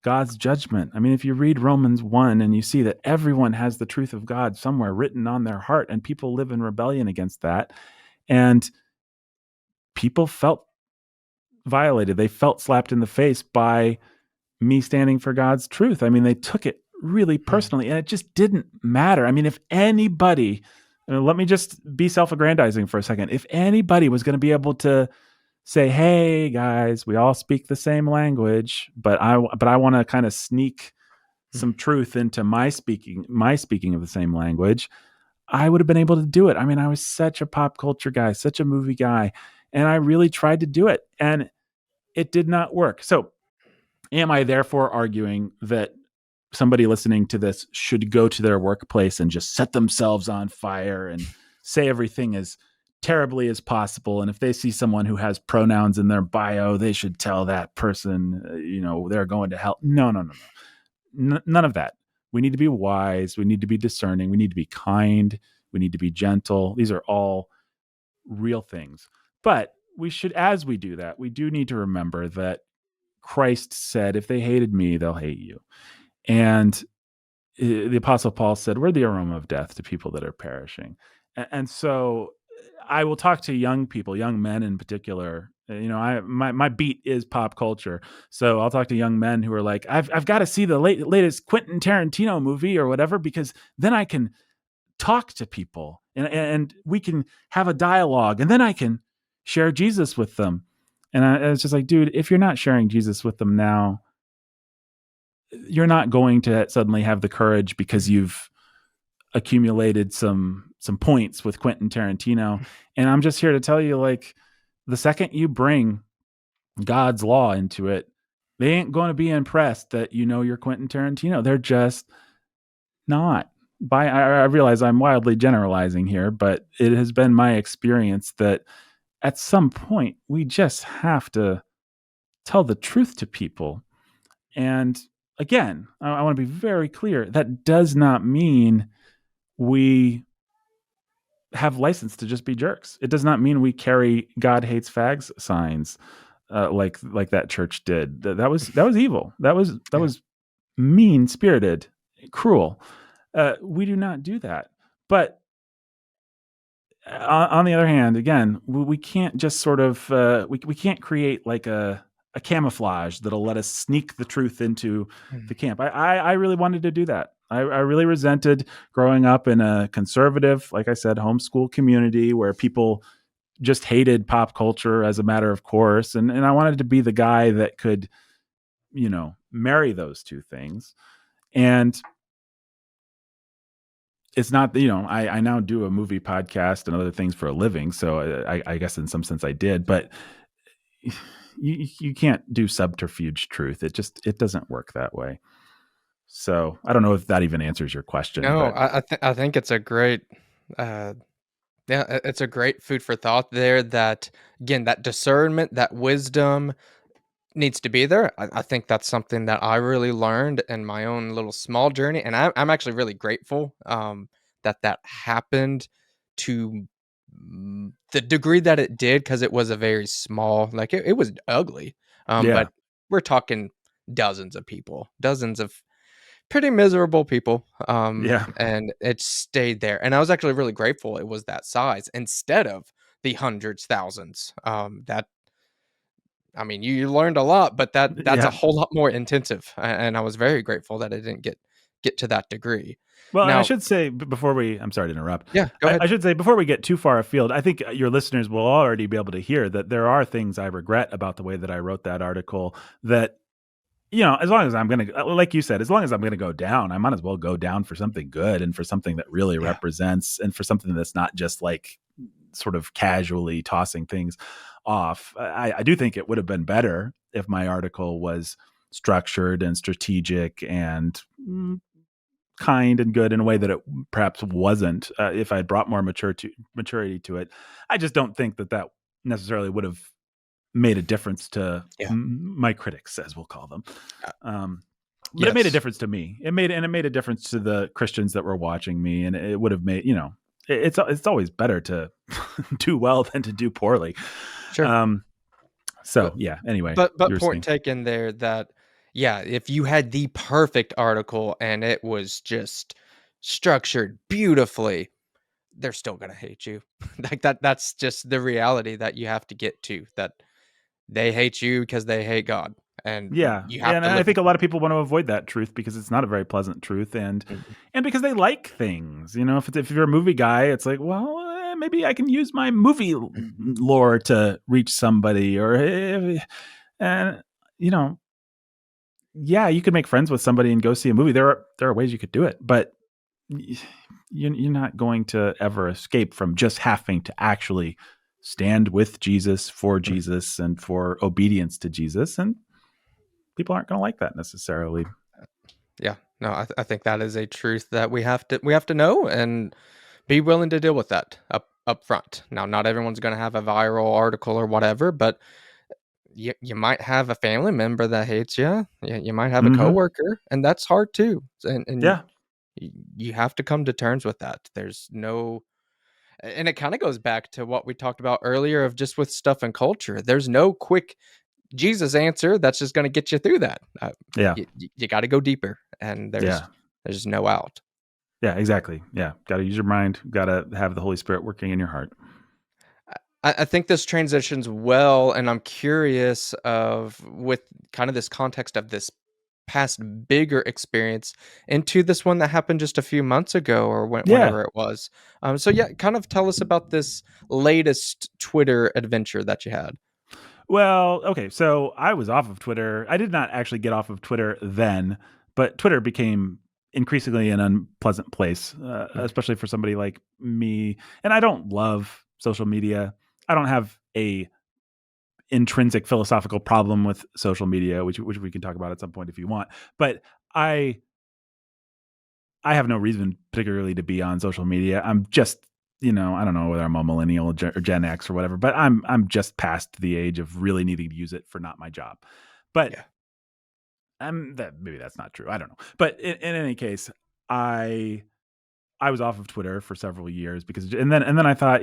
God's judgment. I mean, if you read Romans 1 and you see that everyone has the truth of God somewhere written on their heart, and people live in rebellion against that, and people felt violated. They felt slapped in the face by me standing for God's truth. I mean, they took it really Mm, personally, and it just didn't matter. I mean, if anybody, let me just be self-aggrandizing for a second. If anybody was going to be able to say, "Hey guys, we all speak the same language, but I want to kind of sneak some mm, truth into my speaking of the same language," I would have been able to do it. I mean, I was such a pop culture guy, such a movie guy, and I really tried to do it, and it did not work. So, am I therefore arguing that somebody listening to this should go to their workplace and just set themselves on fire and say everything as terribly as possible? And if they see someone who has pronouns in their bio, they should tell that person, they're going to hell. No, no, no, no. None of that. We need to be wise. We need to be discerning. We need to be kind. We need to be gentle. These are all real things. But we should, as we do that, we do need to remember that Christ said, if they hated me, they'll hate you. And the Apostle Paul said, we're the aroma of death to people that are perishing. And so I will talk to young people, young men in particular. My beat is pop culture. So I'll talk to young men who are like, I've got to see the latest Quentin Tarantino movie or whatever, because then I can talk to people and we can have a dialogue, and then I can share Jesus with them. And I was just like, dude, if you're not sharing Jesus with them now, you're not going to suddenly have the courage because mm, you've accumulated some points with Quentin Tarantino. And I'm just here to tell you, like, the second you bring God's law into it, they ain't going to be impressed that you're Quentin Tarantino. They're just not. I realize I'm wildly generalizing here, but it has been my experience that at some point we just have to tell the truth to people. And again, I want to be very clear. That does not mean we have license to just be jerks. It does not mean we carry "God hates fags" signs, like that church did. That was evil. That yeah. was mean spirited, cruel. We do not do that. But on the other hand, again, we can't just sort of we can't create like a camouflage that'll let us sneak the truth into the Mm, camp. I really wanted to do that. I really resented growing up in a conservative, like I said, homeschool community where people just hated pop culture as a matter of course, and I wanted to be the guy that could marry those two things. And it's not, I now do a movie podcast and other things for a living, so I guess in some sense I did, but you can't do subterfuge truth. It doesn't work that way. So I don't know if that even answers your question, no, but I think it's a great, uh, yeah, it's a great food for thought there. That again, that discernment, that wisdom needs to be there. I think that's something that I really learned in my own little small journey, and I'm actually really grateful that that happened to the degree that it did, because it was a very small, like it was ugly, yeah, but we're talking dozens of people, dozens of pretty miserable people, yeah, and it stayed there, and I was actually really grateful it was that size instead of the hundreds, thousands, that I mean, you learned a lot, but that's a yeah. whole lot more intensive, and I was very grateful that I didn't get to that degree. Well, and I Now should say before I'm sorry to interrupt. yeah, go I ahead. should say before we get too far afield, I think your listeners will already be able to hear that there are things I regret about the way that I wrote that article. That as long as I'm going to, like you said, as long as I'm going to go down, I might as well go down for something good and for something that really Yeah. represents and for something that's not just like sort of casually tossing things off. I do think it would have been better if my article was structured and strategic and kind and good in a way that it perhaps wasn't if I had brought more maturity to it. I just don't think that necessarily would have made a difference to Yeah. my critics, as we'll call them. Uh, Um, but it made a yes. difference to me. It made a difference to the Christians that were watching me, and it would have made it's always better to do well than to do poorly. Sure. Um, so But yeah. Anyway, but you were point saying, taken there that, yeah, if you had the perfect article and it was just structured beautifully, they're still gonna hate you. Like, that's just the reality that you have to get to, that they hate you because they hate God, and Yeah. you have And to I live think with a it. lot of people want to avoid that truth because it's not a very pleasant truth, Mhm. and because they like things. If you're a movie guy, it's like, well, maybe I can use my movie lore to reach somebody, or and you know, yeah, you could make friends with somebody and go see a movie. There are ways you could do it, but you're not going to ever escape from just having to actually stand with Jesus, for Mm. Jesus, and for obedience to Jesus. And people aren't going to like that necessarily. Yeah, no, I think that is a truth that we have to know and be willing to deal with that up front. Now, not everyone's going to have a viral article or whatever, but you might have a family member that hates you. You might have a Hmm. coworker, and that's hard too. And Yeah. you have to come to terms with that. There's no, and it kind of goes back to what we talked about earlier of just with stuff and culture. There's no quick Jesus answer that's just going to get you through that. Yeah. You got to go deeper, and Yeah. there's no out. Yeah. Exactly. Yeah. Got to use your mind. Got to have the Holy Spirit working in your heart. I think this transitions well, and I'm curious of with kind of this context of this past bigger experience into this one that happened just a few months ago or Yeah. whenever it was. So yeah, kind of tell us about this latest Twitter adventure that you had. Well, okay. So I was off of Twitter. I did not actually get off of Twitter then, but Twitter became increasingly an unpleasant place, Mm. especially for somebody like me. And I don't love social media. I don't have a intrinsic philosophical problem with social media, which we can talk about at some point if you want. But I I have no reason particularly to be on social media. I'm just, I don't know whether I'm a millennial or Gen X or whatever, but I'm just past the age of really needing to use it for not my job. But Yeah. maybe that's not true. I don't know. But in any case, I I was off of Twitter for several years because, and then I thought,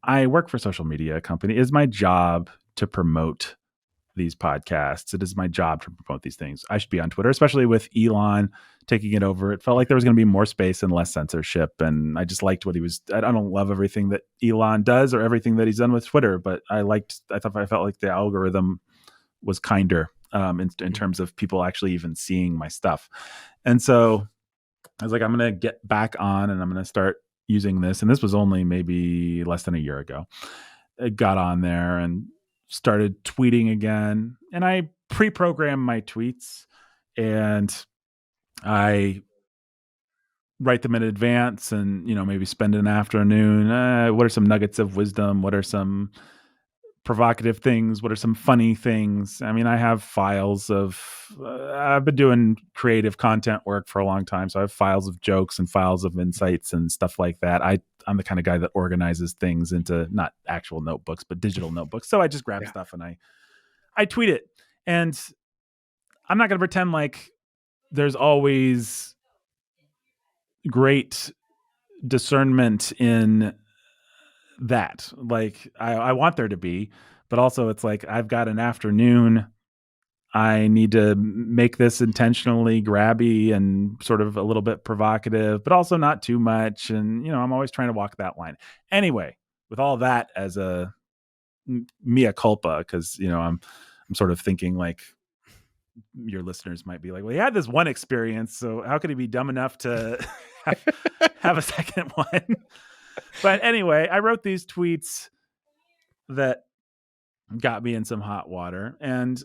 I work for a social media company. It's my job to promote these podcasts. It is my job to promote these things. I should be on Twitter, especially with Elon taking it over. It felt like there was going to be more space and less censorship. And I just liked what he was. I don't love everything that Elon does or everything that he's done with Twitter, but I felt like the algorithm was kinder in Mhm. terms of people actually even seeing my stuff. And so I was like, I'm going to get back on and I'm going to start using this. And this was only maybe less than a year ago. I got on there and started tweeting again. And I pre-programmed my tweets and I write them in advance and, maybe spend an afternoon. What are some nuggets of wisdom? What are some provocative things? What are some funny things? I mean, I have files of, I've been doing creative content work for a long time. So I have files of jokes and files of insights and stuff like that. I'm the kind of guy that organizes things into not actual notebooks, but digital notebooks. So I just grab Yeah. stuff and I tweet it. And I'm not going to pretend like there's always great discernment in that. Like I want there to be, but also it's like I've got an afternoon. I need to make this intentionally grabby and sort of a little bit provocative, but also not too much. And, I'm always trying to walk that line. Anyway, with all that as a mea culpa, because, I'm sort of thinking like your listeners might be like, well, he had this one experience. So how could he be dumb enough to have, have a second one? But anyway, I wrote these tweets that got me in some hot water. And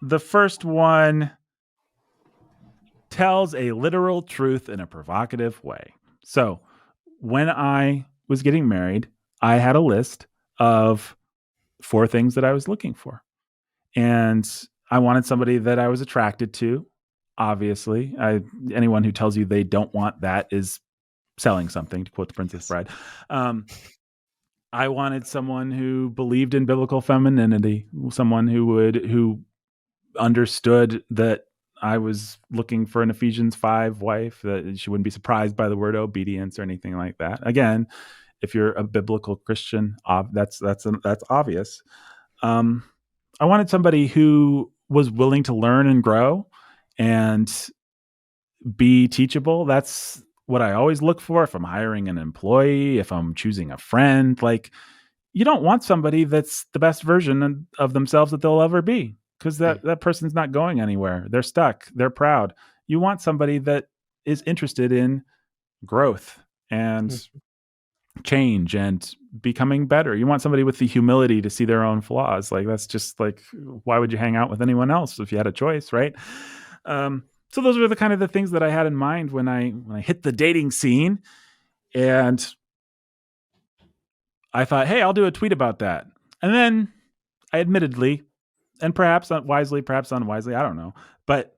the first one tells a literal truth in a provocative way. So, when I was getting married, I had a list of 4 things that I was looking for. And I wanted somebody that I was attracted to. Obviously, anyone who tells you they don't want that is selling something, to quote the Princess Yes. Bride. I wanted someone who believed in biblical femininity, someone who understood that I was looking for an Ephesians 5 wife, that she wouldn't be surprised by the word obedience or anything like that. Again, if you're a biblical Christian, that's obvious. Um, I wanted somebody who was willing to learn and grow and be teachable. That's what I always look for if I'm hiring an employee, if I'm choosing a friend. Like, you don't want somebody that's the best version of themselves that they'll ever be, because that person's not going anywhere. They're stuck. They're proud. You want somebody that is interested in growth and change and becoming better. You want somebody with the humility to see their own flaws. Like, that's just like, why would you hang out with anyone else if you had a choice, right? So those were the kind of the things that I had in mind when I hit the dating scene, and I thought, hey, I'll do a tweet about that. And then I admittedly, and perhaps wisely, perhaps unwisely, I don't know, but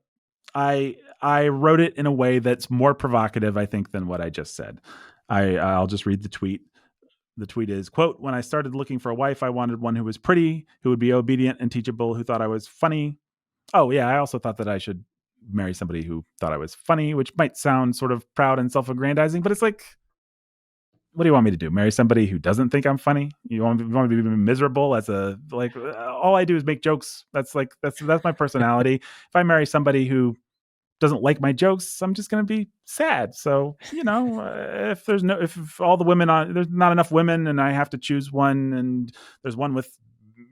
I wrote it in a way that's more provocative, I think, than what I just said. I'll just read the tweet. The tweet is, quote, "When I started looking for a wife, I wanted one who was pretty, who would be obedient and teachable, who thought I was funny. Oh, yeah, I also thought that I should marry somebody who thought I was funny," which might sound sort of proud and self-aggrandizing, but it's like, what do you want me to do? Marry somebody who doesn't think I'm funny? You want me to be miserable as a, like, all I do is make jokes. That's my personality. If I marry somebody who doesn't like my jokes, I'm just going to be sad. So, if all the women there's not enough women and I have to choose one, and there's one with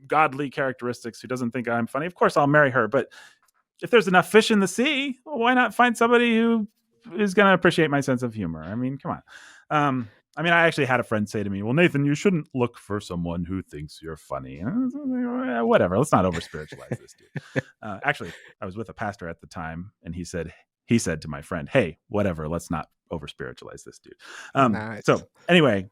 godly characteristics who doesn't think I'm funny, of course I'll marry her. But if there's enough fish in the sea, well, why not find somebody who is going to appreciate my sense of humor? I mean, come on. I actually had a friend say to me, "Well, Nathan, you shouldn't look for someone who thinks you're funny." Whatever. Let's not over spiritualize this dude. Actually, I was with a pastor at the time, and he said to my friend, "Hey, whatever. Let's not over spiritualize this dude." Nice. So anyway,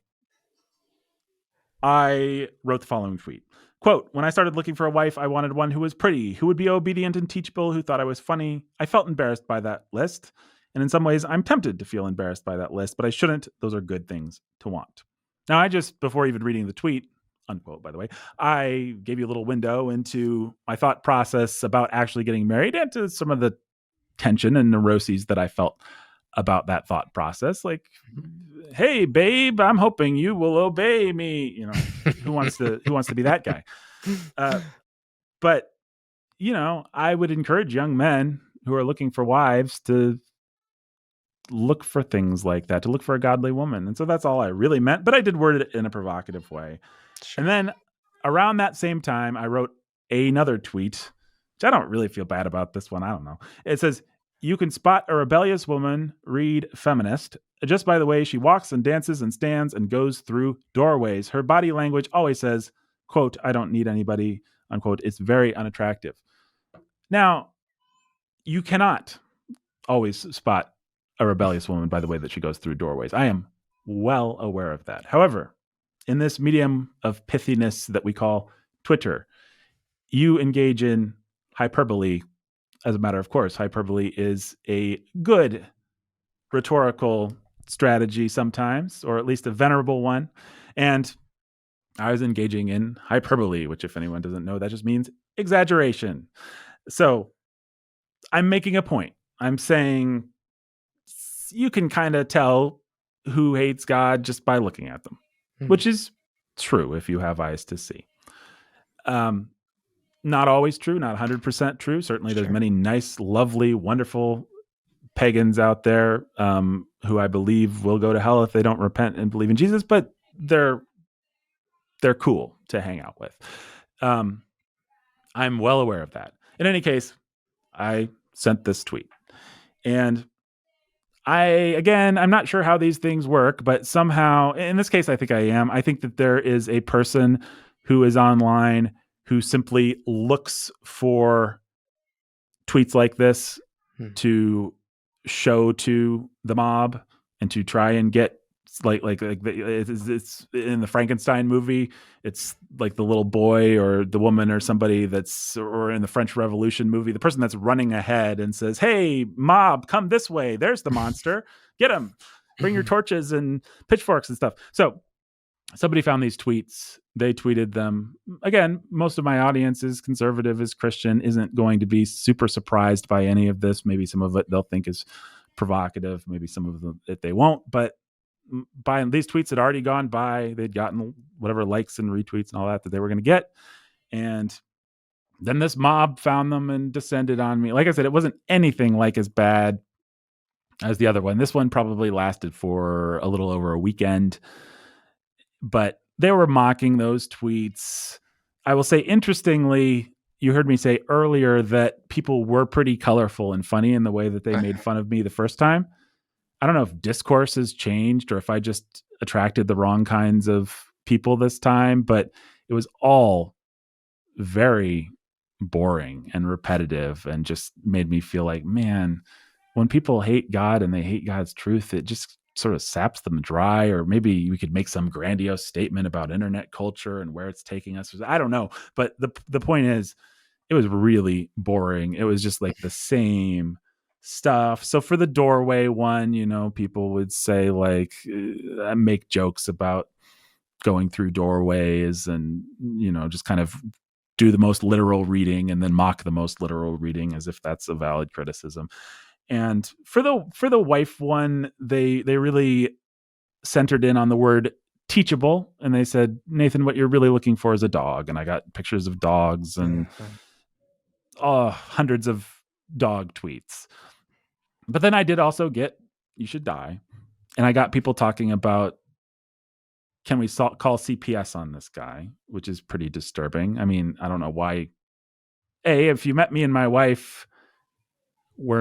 I wrote the following tweet. Quote, "When I started looking for a wife, I wanted one who was pretty, who would be obedient and teachable, who thought I was funny. I felt embarrassed by that list. And in some ways, I'm tempted to feel embarrassed by that list, but I shouldn't. Those are good things to want." Now, I just, before even reading the tweet, unquote, by the way, I gave you a little window into my thought process about actually getting married and to some of the tension and neuroses that I felt about that thought process. Like, hey, babe, I'm hoping you will obey me. Who wants to be that guy? But, I would encourage young men who are looking for wives to look for things like that, to look for a godly woman. And so that's all I really meant, but I did word it in a provocative way. Sure. And then around that same time, I wrote another tweet, which I don't really feel bad about this one. I don't know. It says, "You can spot a rebellious woman, read feminist, just by the way she walks and dances and stands and goes through doorways. Her body language always says, quote, I don't need anybody, unquote. It's very unattractive." Now, you cannot always spot a rebellious woman by the way that she goes through doorways. I am well aware of that. However, in this medium of pithiness that we call Twitter, you engage in hyperbole. As a matter of course, hyperbole is a good rhetorical strategy sometimes, or at least a venerable one. And I was engaging in hyperbole, which, if anyone doesn't know, that just means exaggeration. So I'm making a point. I'm saying you can kind of tell who hates God just by looking at them, which is true if you have eyes to see. Not always true, not 100% true. Certainly there's many nice, lovely, wonderful pagans out there who I believe will go to hell if they don't repent and believe in Jesus, but they're cool to hang out with. I'm well aware of that. In any case, I sent this tweet. And I'm not sure how these things work, but somehow, in this case, I think I am. I think that there is a person who is online who simply looks for tweets like this to show to the mob and to try and get it's in the Frankenstein movie. It's like the little boy or the woman or somebody or in the French Revolution movie, the person that's running ahead and says, "Hey, mob, come this way. There's the monster. Get him. Bring your torches and pitchforks and stuff." So somebody found these tweets. They tweeted them. Again, most of my audience is conservative, is Christian, isn't going to be super surprised by any of this. Maybe some of it they'll think is provocative. Maybe some of it they won't. But by these tweets had already gone by. They'd gotten whatever likes and retweets and all that they were going to get. And then this mob found them and descended on me. Like I said, it wasn't anything like as bad as the other one. This one probably lasted for a little over a weekend. But they were mocking those tweets. I will say, interestingly, you heard me say earlier that people were pretty colorful and funny in the way that they made fun of me the first time. I don't know if discourse has changed or if I just attracted the wrong kinds of people this time, but it was all very boring and repetitive and just made me feel like, man, when people hate God and they hate God's truth, it just sort of saps them dry. Or maybe we could make some grandiose statement about internet culture and where it's taking us. I don't know. But the point is, it was really boring. It was just like the same stuff. So for the doorway one, people would say like, make jokes about going through doorways and, just kind of do the most literal reading and then mock the most literal reading as if that's a valid criticism. And for the wife one, they really centered in on the word teachable, and they said, Nathan, what you're really looking for is a dog. And I got pictures of dogs and hundreds of dog tweets. But then I did also get you should die. And I got people talking about, can we call CPS on this guy, which is pretty disturbing. I mean, I don't know why. If you met me and my wife, we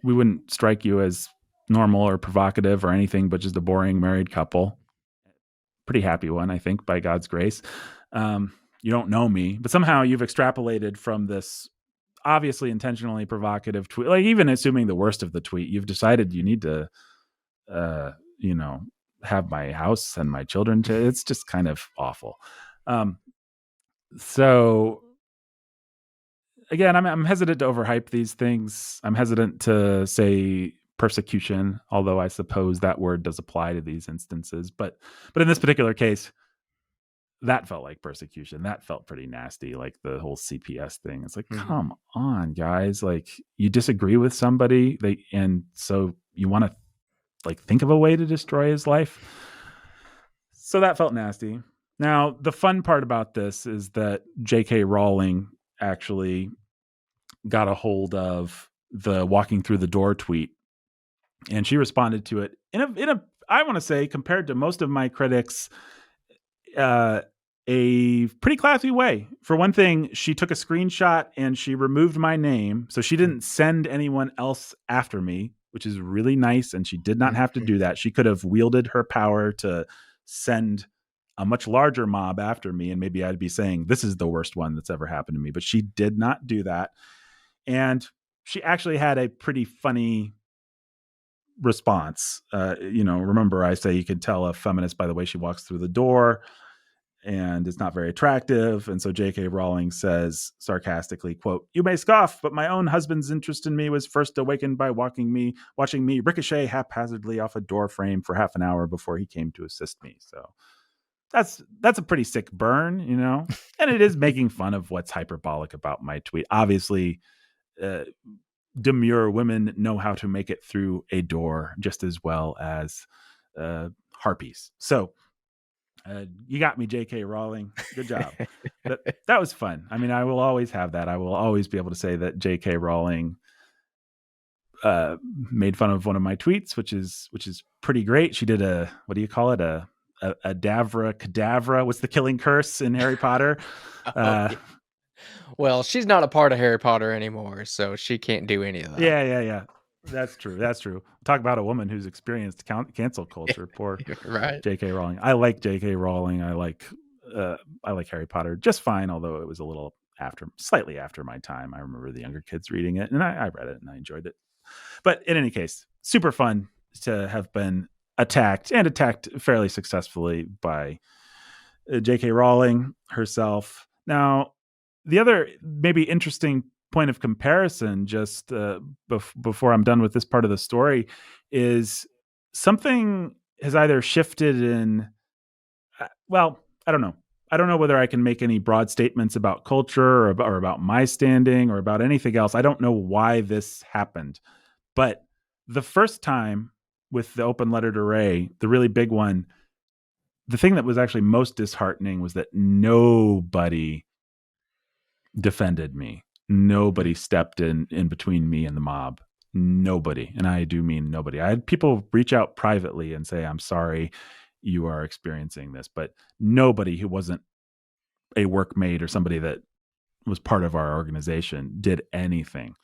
wouldn't strike you as normal or provocative or anything, but just a boring married couple. Pretty happy one, I think, by God's grace. You don't know me, but somehow you've extrapolated from this obviously intentionally provocative tweet, like even assuming the worst of the tweet, you've decided you need to, have my house and my children. It's just kind of awful. So again, I'm hesitant to overhype these things. I'm hesitant to say persecution, although I suppose that word does apply to these instances. But in this particular case, that felt like persecution. That felt pretty nasty, like the whole CPS thing. It's like, come on, guys. Like, you disagree with somebody, and so you want to like think of a way to destroy his life. So that felt nasty. Now, the fun part about this is that J.K. Rowling actually got a hold of the walking through the door tweet, and she responded to it in a I want to say, compared to most of my critics, a pretty classy way. For one thing, she took a screenshot and she removed my name, so she didn't send anyone else after me, which is really nice. And she did not have to do that. She could have wielded her power to send a much larger mob after me, and maybe I'd be saying this is the worst one that's ever happened to me. But she did not do that, and she actually had a pretty funny response. Remember I say you can tell a feminist by the way she walks through the door, and it's not very attractive. And so J.K. Rowling says sarcastically, quote, "You may scoff, but my own husband's interest in me was first awakened by watching me ricochet haphazardly off a door frame for half an hour before he came to assist me." So that's a pretty sick burn, and it is making fun of what's hyperbolic about my tweet. Obviously, demure women know how to make it through a door just as well as harpies. So you got me, J.K. Rowling. Good job. That was fun. I mean, I will always have that. I will always be able to say that J.K. Rowling made fun of one of my tweets, which is pretty great. She did what do you call it? A Davra Kedavra. What's the killing curse in Harry Potter? Yeah. Well, she's not a part of Harry Potter anymore, so she can't do any of that. Yeah. That's true. Talk about a woman who's experienced cancel culture. Poor right. J.K. Rowling. I like J.K. Rowling. I like Harry Potter just fine, although it was a little slightly after my time. I remember the younger kids reading it, and I read it and I enjoyed it. But in any case, super fun to have been attacked fairly successfully by J.K. Rowling herself. Now, the other maybe interesting point of comparison, just before I'm done with this part of the story, is something has either shifted in. Well, I don't know. I don't know whether I can make any broad statements about culture or about my standing or about anything else. I don't know why this happened, but the first time with the open lettered array, the really big one, the thing that was actually most disheartening was that nobody defended me. Nobody stepped in between me and the mob. Nobody. And I do mean nobody. I had people reach out privately and say, "I'm sorry you are experiencing this," but nobody who wasn't a workmate or somebody that was part of our organization did anything.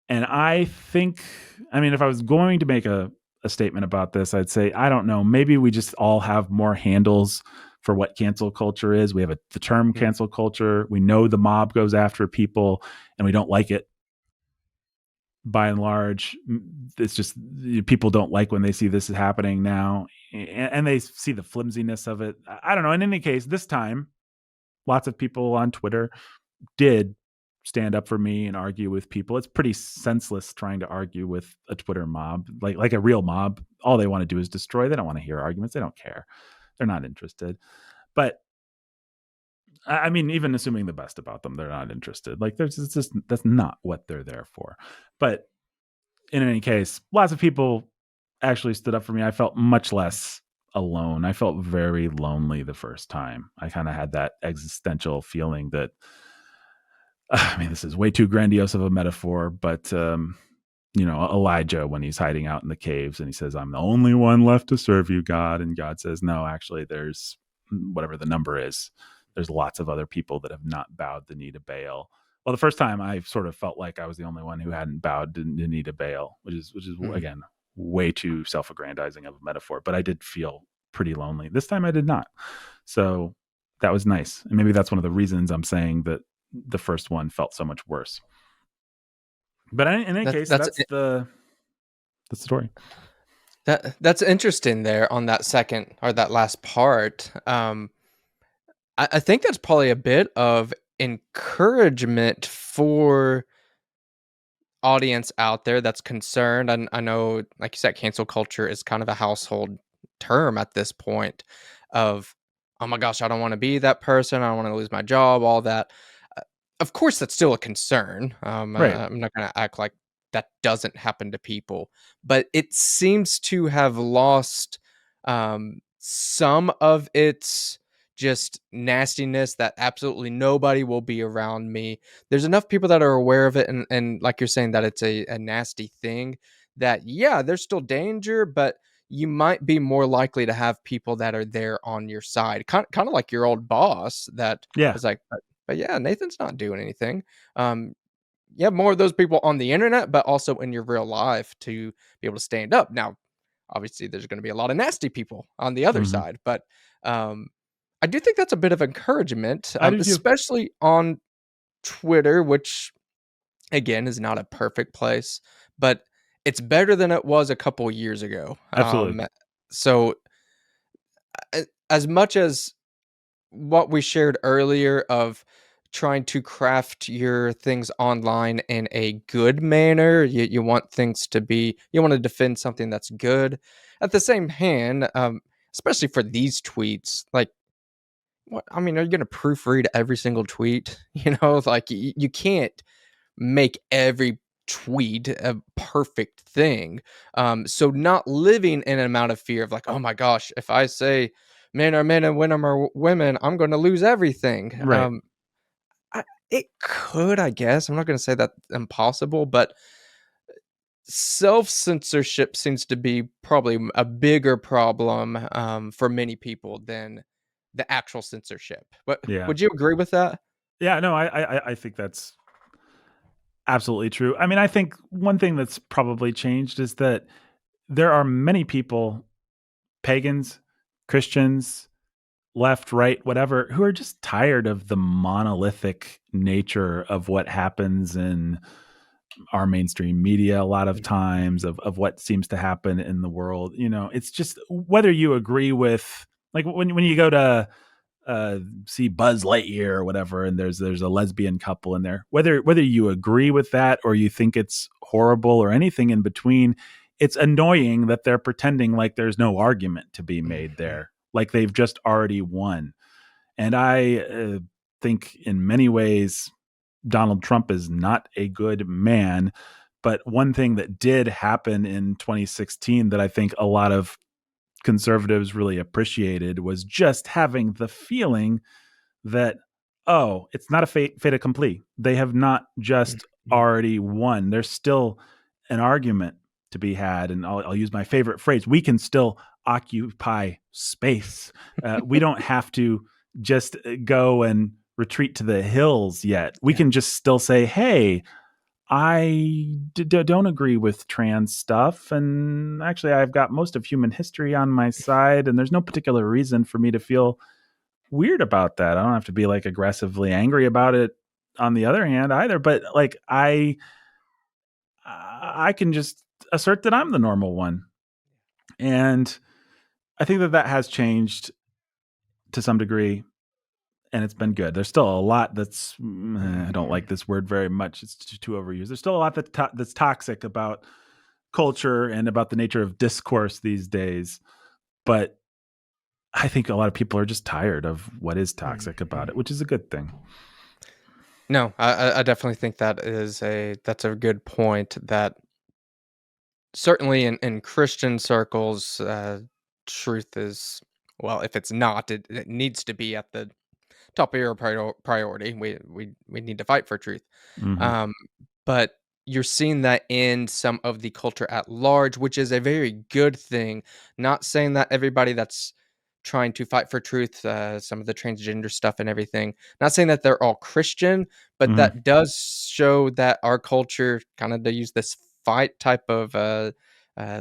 And I think, I mean, if I was going to make a statement about this, I'd say, I don't know, maybe we just all have more handles for what cancel culture is. We have the term Mhm. cancel culture. We know the mob goes after people and we don't like it by and large. It's just people don't like when they see this is happening now, and they see the flimsiness of it. I don't know. In any case, this time, lots of people on Twitter did stand up for me and argue with people. It's pretty senseless trying to argue with a Twitter mob, like a real mob. All they want to do is destroy. They don't want to hear arguments. They don't care. They're not interested. But I mean, even assuming the best about them, they're not interested. Like, there's it's just that's not what they're there for. But in any case, lots of people actually stood up for me. I felt much less alone. I felt very lonely the first time. I kind of had that existential feeling that, I mean, this is way too grandiose of a metaphor, but Elijah, when he's hiding out in the caves and he says, I'm the only one left to serve you, God. And God says, no, actually, there's whatever the number is. There's lots of other people that have not bowed the knee to Baal. Well, the first time I sort of felt like I was the only one who hadn't bowed the knee to Baal, which is Mhm. again, way too self-aggrandizing of a metaphor, but I did feel pretty lonely. This time I did not. So that was nice. And maybe that's one of the reasons I'm saying that the first one felt so much worse. But in any That's case, that's that's the story. that's interesting there on that second or that last part. I think that's probably a bit of encouragement for audience out there that's concerned. And I know, like you said, cancel culture is kind of a household term at this point of, oh my gosh, I don't want to be that person. I don't want to lose my job, all that. Uh, Of course, that's still a concern. Right. I'm not going to act like that doesn't happen to people, but it seems to have lost some of its just nastiness that absolutely nobody will be around me. There's enough people that are aware of it, and like you're saying that it's a nasty thing, that yeah, there's still danger, but you might be more likely to have people that are there on your side. Kind of like your old boss that Yeah. was like, but yeah, Nathan's not doing anything. You have more of those people on the internet, but also in your real life to be able to stand up. Now, obviously, there's going to be a lot of nasty people on the other Hmm. side, but um, I do think that's a bit of encouragement, I do too. especially on Twitter, which again is not a perfect place, but it's better than it was a couple years ago. Absolutely. So, as much as what we shared earlier of trying to craft your things online in a good manner, you want things to be, you want to defend something that's good. At the same hand, especially for these tweets, like, what I mean, are you gonna proofread every single tweet? Like, you can't make every tweet a perfect thing. So not living in an amount of fear of like, oh my gosh, if I say men are men and women are women, I'm gonna lose everything. Right. It could, I guess. I'm not gonna say that's impossible, but self censorship seems to be probably a bigger problem for many people than the actual censorship. But Yeah. would you agree with that? Yeah. No, I think that's absolutely true. I mean, I think one thing that's probably changed is that there are many people, pagans, Christians, left, right, whatever, who are just tired of the monolithic nature of what happens in our mainstream media a lot of times, of what seems to happen in the world. It's just whether you agree with, like, when you go to see Buzz Lightyear or whatever, and there's a lesbian couple in there, whether you agree with that or you think it's horrible or anything in between, it's annoying that they're pretending like there's no argument to be made Mhm. there, like they've just already won. And I think in many ways Donald Trump is not a good man. But one thing that did happen in 2016 that I think a lot of conservatives really appreciated was just having the feeling that, oh, it's not a fait accompli. They have not just Mhm. already won. There's still an argument to be had. And I'll use my favorite phrase: we can still occupy space. We don't have to just go and retreat to the hills yet. We Yeah. can just still say, hey, don't agree with trans stuff. And actually, I've got most of human history on my side. And there's no particular reason for me to feel weird about that. I don't have to be like aggressively angry about it on the other hand either. But like, I can just assert that I'm the normal one. And I think that has changed to some degree, and it's been good. There's still a lot that's I don't like this word very much. It's too overused. There's still a lot that's toxic about culture and about the nature of discourse these days. But I think a lot of people are just tired of what is toxic about Mhm. it, which is a good thing. No, I definitely think that's a good point. That certainly in Christian circles, truth is, well, if it's not, it needs to be at the top of your priority. We need to fight for truth. Hmm. Um, but you're seeing that in some of the culture at large, which is a very good thing. Not saying that everybody that's trying to fight for truth, some of the transgender stuff and everything, not saying that they're all Christian, but Hmm. that does show that our culture kind of to use this fight type of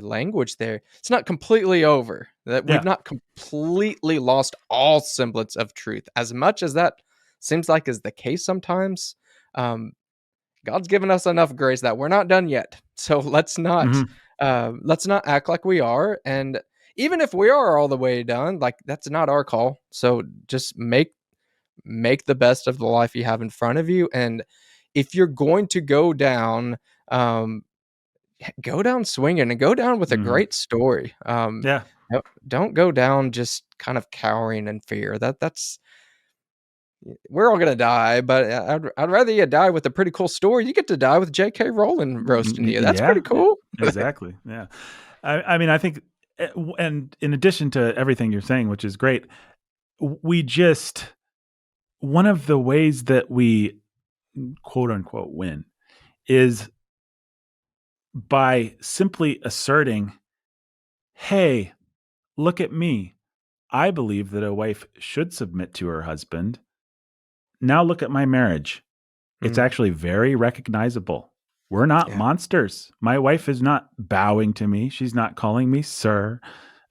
language there. It's not completely over. That we've Yeah. not completely lost all semblance of truth, as much as that seems like is the case sometimes. Um, God's given us enough grace that we're not done yet. So Hmm. let's not act like we are. And even if we are all the way done, like that's not our call. So just make the best of the life you have in front of you. And if you're going to um, go down swinging and go down with a Hmm. great story. Yeah. Don't go down just kind of cowering in fear. That's we're all gonna die, but I'd rather you die with a pretty cool story. You get to die with J.K. Rowling roasting you. That's Yeah. pretty cool. Exactly. Yeah. I mean, I think, and in addition to everything you're saying, which is great, we just one of the ways that we quote unquote win is by simply asserting, hey, look at me. I believe that a wife should submit to her husband. Now look at my marriage. It's Mm, actually very recognizable. We're not yeah. monsters. My wife is not bowing to me. She's not calling me sir.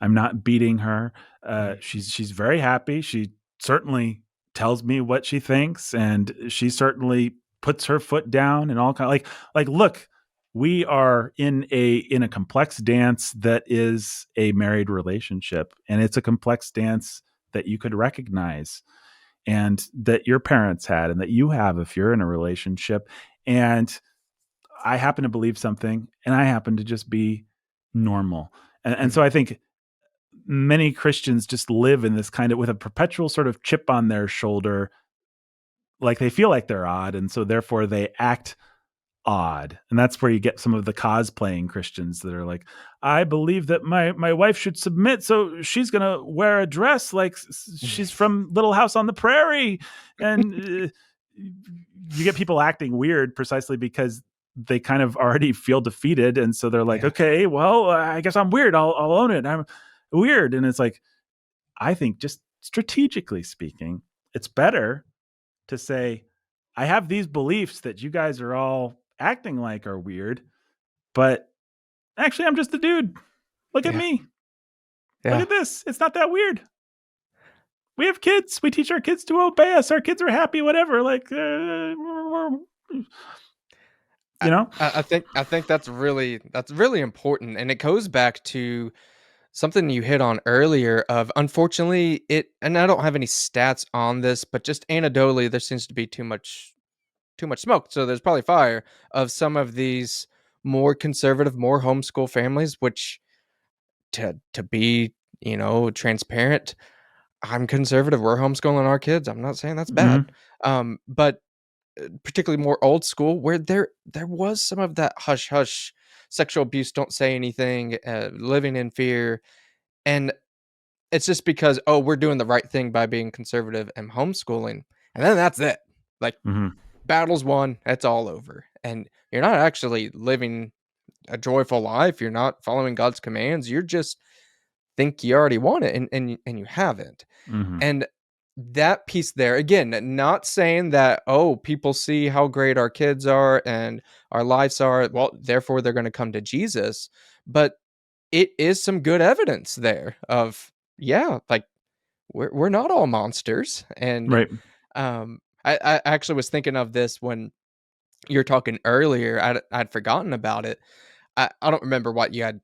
I'm not beating her. Mhm. She's very happy. She certainly tells me what she thinks, and she certainly puts her foot down and all kind of like look, we are in a complex dance that is a married relationship, and it's a complex dance that you could recognize and that your parents had and that you have if you're in a relationship. And I happen to believe something and I happen to just be normal. And so Mm, I think many Christians just live in this kind of with a perpetual sort of chip on their shoulder, like they feel like they're odd. And so therefore they act odd. And that's where you get some of the cosplaying Christians that are like, I believe that my wife should submit, so she's going to wear a dress like she's from Little House on the Prairie. And you get people acting weird precisely because they kind of already feel defeated, and so they're like, yeah. okay, well, I guess I'm weird. I'll own it. I'm weird. And it's like, I think just strategically speaking, it's better to say, I have these beliefs that you guys are all acting like are weird, but actually, I'm just a dude. Look at Yeah. me. Look Yeah. at this. It's not that weird. We have kids. We teach our kids to obey us. Our kids are happy, whatever. Like, I you know? I think that's really important, and it goes back to something you hit on earlier of unfortunately it and I don't have any stats on this, but just anecdotally, there seems to be too much smoke, so there's probably fire of some of these more conservative, more homeschool families, which to be, transparent, I'm conservative, we're homeschooling our kids, I'm not saying that's bad. Hmm. But particularly more old school where there was some of that hush hush sexual abuse, don't say anything, living in fear, and it's just because, oh, we're doing the right thing by being conservative and homeschooling, and then that's it. Like, Hmm. battle's won, it's all over, and you're not actually living a joyful life, you're not following God's commands, you're just think you already want it, and you haven't. Hmm. And that piece there again, not saying that, oh, people see how great our kids are and our lives are, well, therefore they're going to come to Jesus, but it is some good evidence there of, yeah, like we're not all monsters. And Right. I actually was thinking of this when you're talking earlier. I'd forgotten about it. I don't remember what you had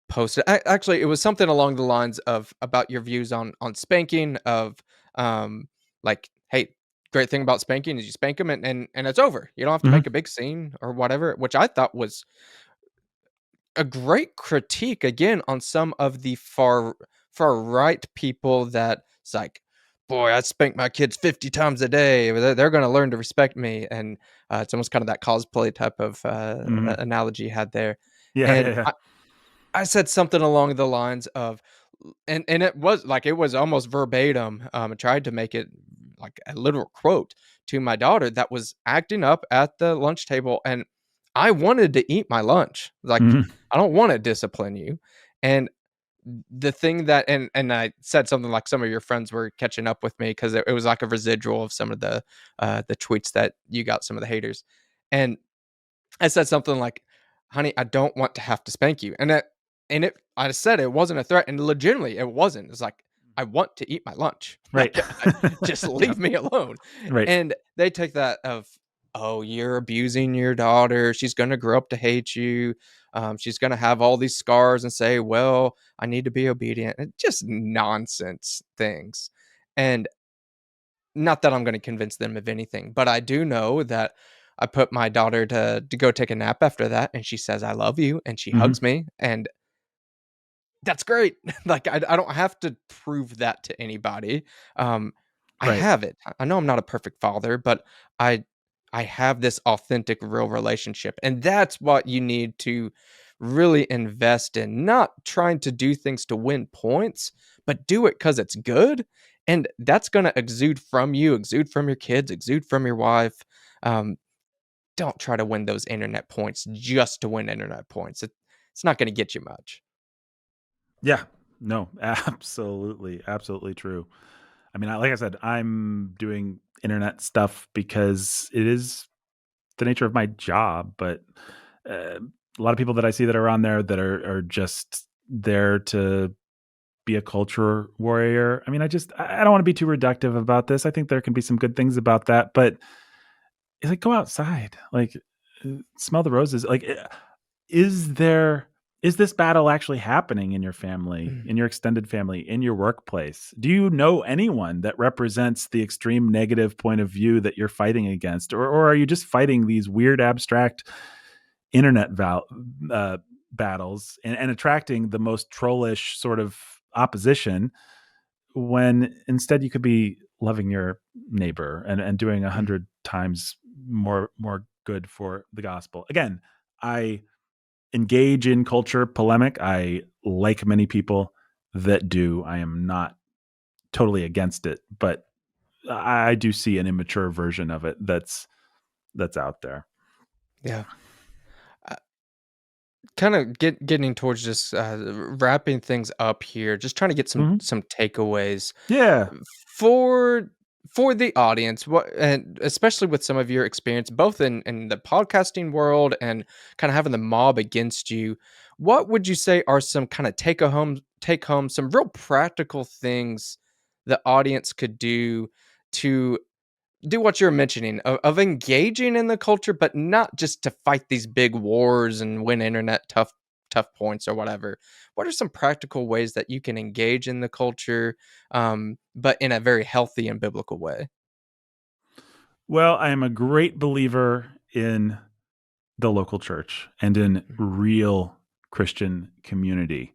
posted. Actually, it was something along the lines of about your views on spanking. Of um, like, hey, great thing about spanking is you spank them and it's over. You don't have to Mhm. make a big scene or whatever. Which I thought was a great critique again on some of the far right people that it's like, boy, I spank my kids 50 times a day. They're going to learn to respect me. And it's almost kind of that cosplay type of Mhm. analogy you had there. Yeah, yeah, And yeah. I said something along the lines of, and it was like, it was almost verbatim. I tried to make it like a literal quote to my daughter that was acting up at the lunch table, and I wanted to eat my lunch. Like, Mhm. I don't want to discipline you. And the thing that, and I said something like some of your friends were catching up with me because it was like a residual of some of the tweets that you got, some of the haters. And I said something like, "Honey, I don't want to have to spank you." I said it wasn't a threat, and legitimately it wasn't. It's like, I want to eat my lunch. Right. Like, just Yeah. leave me alone. Right. And they take that of, "Oh, you're abusing your daughter. She's gonna grow up to hate you. She's gonna have all these scars and say, 'Well, I need to be obedient.'" And just nonsense things. And not that I'm gonna convince them of anything, but I do know that I put my daughter to go take a nap after that, and she says, "I love you," and she Mhm. hugs me, and that's great. Like, I don't have to prove that to anybody. Um, I Right. have it. I know I'm not a perfect father, but I I have this authentic, real relationship, and that's what you need to really invest in, not trying to do things to win points, but do it because it's good, and that's gonna exude from you, exude from your kids, exude from your wife. Um, don't try to win those internet points just to win internet points. It's not gonna get you much. Yeah. No, absolutely, absolutely true. I mean, like I said, I'm doing internet stuff because it is the nature of my job, but uh, a lot of people that I see that are on there that are just there to be a culture warrior. I mean, I don't want to be too reductive about this. I think there can be some good things about that, but it's like, go outside, like, smell the roses. Like, is there is this battle actually happening in your family, in your extended family, in your workplace? Do you know anyone that represents the extreme negative point of view that you're fighting against, or are you just fighting these weird abstract internet uh, battles and attracting the most trollish sort of opposition when instead you could be loving your neighbor and doing 100 times more good for the gospel? Again, I engage in culture polemic. I like many people that do. I am not totally against it, but I do see an immature version of it that's out there. Yeah. Kind of getting towards just wrapping things up here, just trying to get Mhm. some takeaways Yeah. for the audience, what, and especially with some of your experience both in the podcasting world and kind of having the mob against you. What would you say are some kind of take home some real practical things the audience could do to do what you're mentioning of engaging in the culture, but not just to fight these big wars and win internet tough points or whatever. What are some practical ways that you can engage in the culture, but in a very healthy and biblical way? Well, I am a great believer in the local church and in Mhm. real Christian community.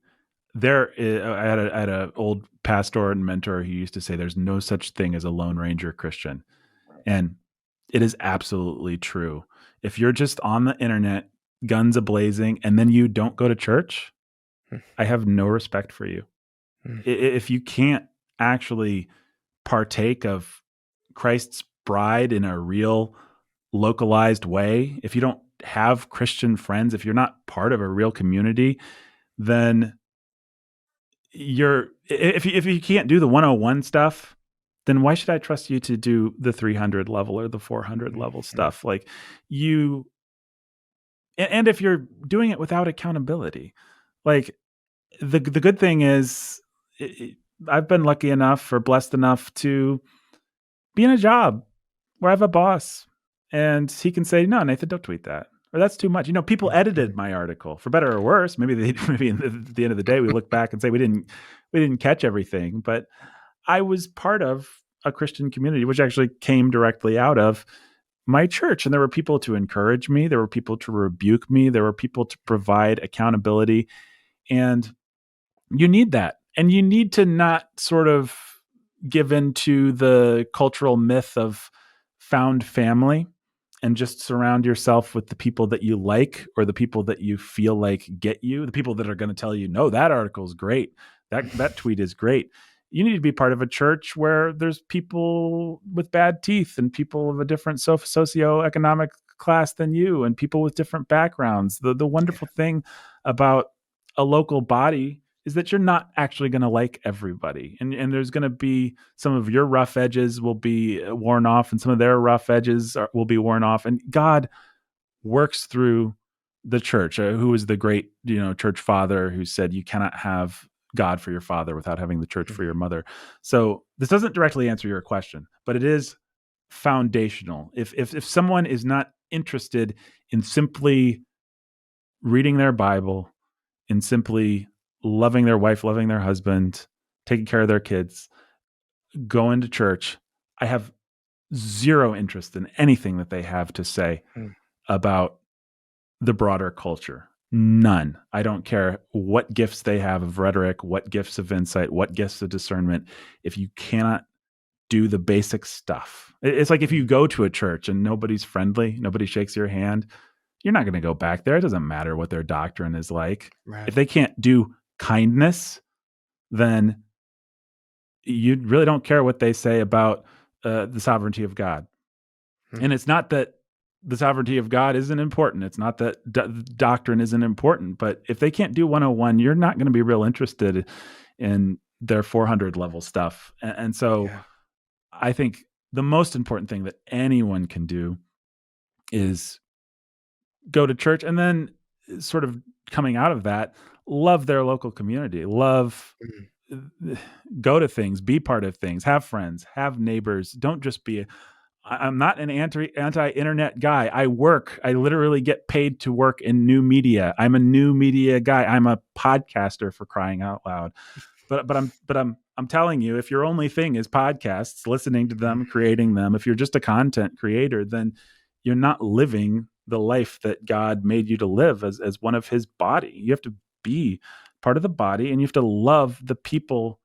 I had a old pastor and mentor who used to say, "There's no such thing as a Lone Ranger Christian," and it is absolutely true. If you're just on the internet, guns a blazing, and then you don't go to church, I have no respect for you. Mhm. If you can't actually partake of Christ's bride in a real localized way, if you don't have Christian friends, if you're not part of a real community, then if you can't do the 101 stuff, then why should I trust you to do the 300 level or the 400 level Mhm. stuff? Like you, and if you're doing it without accountability, like the good thing is, i I've been lucky enough or blessed enough to be in a job where I have a boss and he can say, no, Nathan, don't tweet that. Or that's too much. People edited Mhm. my article for better or worse. Maybe maybe at the end of the day, we look back and say we didn't catch everything, but I was part of a Christian community, which actually came directly out of my church. And there were people to encourage me. There were people to rebuke me. There were people to provide accountability. And you need that. And you need to not sort of give into the cultural myth of found family and just surround yourself with the people that you like or the people that you feel like get you, the people that are going to tell you, no, that article is great. That tweet is great. You need to be part of a church where there's people with bad teeth and people of a different socioeconomic class than you and people with different backgrounds. The wonderful thing about a local body is that you're not actually going to like everybody, and there's going to be some of your rough edges will be worn off and some of their rough edges will be worn off, and God works through the church. Who is the great church father who said you cannot have God for your father without having the church for your mother. So this doesn't directly answer your question, but it is foundational. If someone is not interested in simply reading their Bible, in simply loving their wife, loving their husband, taking care of their kids, going to church, I have zero interest in anything that they have to say Mhm. about the broader culture. None. I don't care what gifts they have of rhetoric, what gifts of insight, what gifts of discernment. If you cannot do the basic stuff, it's like if you Mhm. go to a church and nobody's friendly, nobody shakes your hand, you're not going to go back there. It doesn't matter what their doctrine is like. If Right. they can't do kindness, then you really don't care what they say about the sovereignty of God. Mhm. And it's not that the sovereignty of God isn't important. It's not that doctrine isn't important. But if they can't do 101, you're not going to be real interested in their 400 level stuff. And so Yeah. I think the most important thing that anyone can do is go to church, and then sort of coming out of that, love their local community, love, Mhm. go to things, be part of things, have friends, have neighbors. Don't just be I'm not an anti-internet guy. I literally get paid to work in new media. I'm a new media guy. I'm a podcaster, for crying out loud. But I'm telling you, if your only thing is podcasts, listening to them, creating them, if you're just a content creator, then you're not living the life that God made you to live as one of his body. You have to be part of the body, and you have to love the people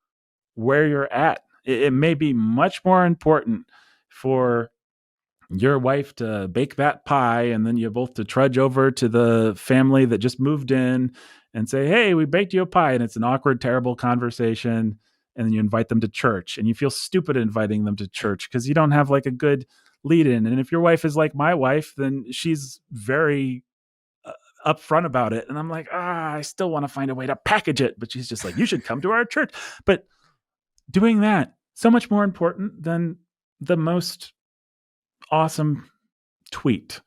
where you're at. It may be much more important for your wife to bake that pie, and then you both to trudge over to the family that just moved in and say, hey, we baked you a pie, and it's an awkward, terrible conversation, and then you invite them to church and you feel stupid inviting them to church because you don't have like a good lead in. And if your wife is like my wife, then she's very uh, upfront about it, and I'm like, I still want to find a way to package it, but she's just like, you should come to our church. But doing that, so much more important than the most awesome tweet.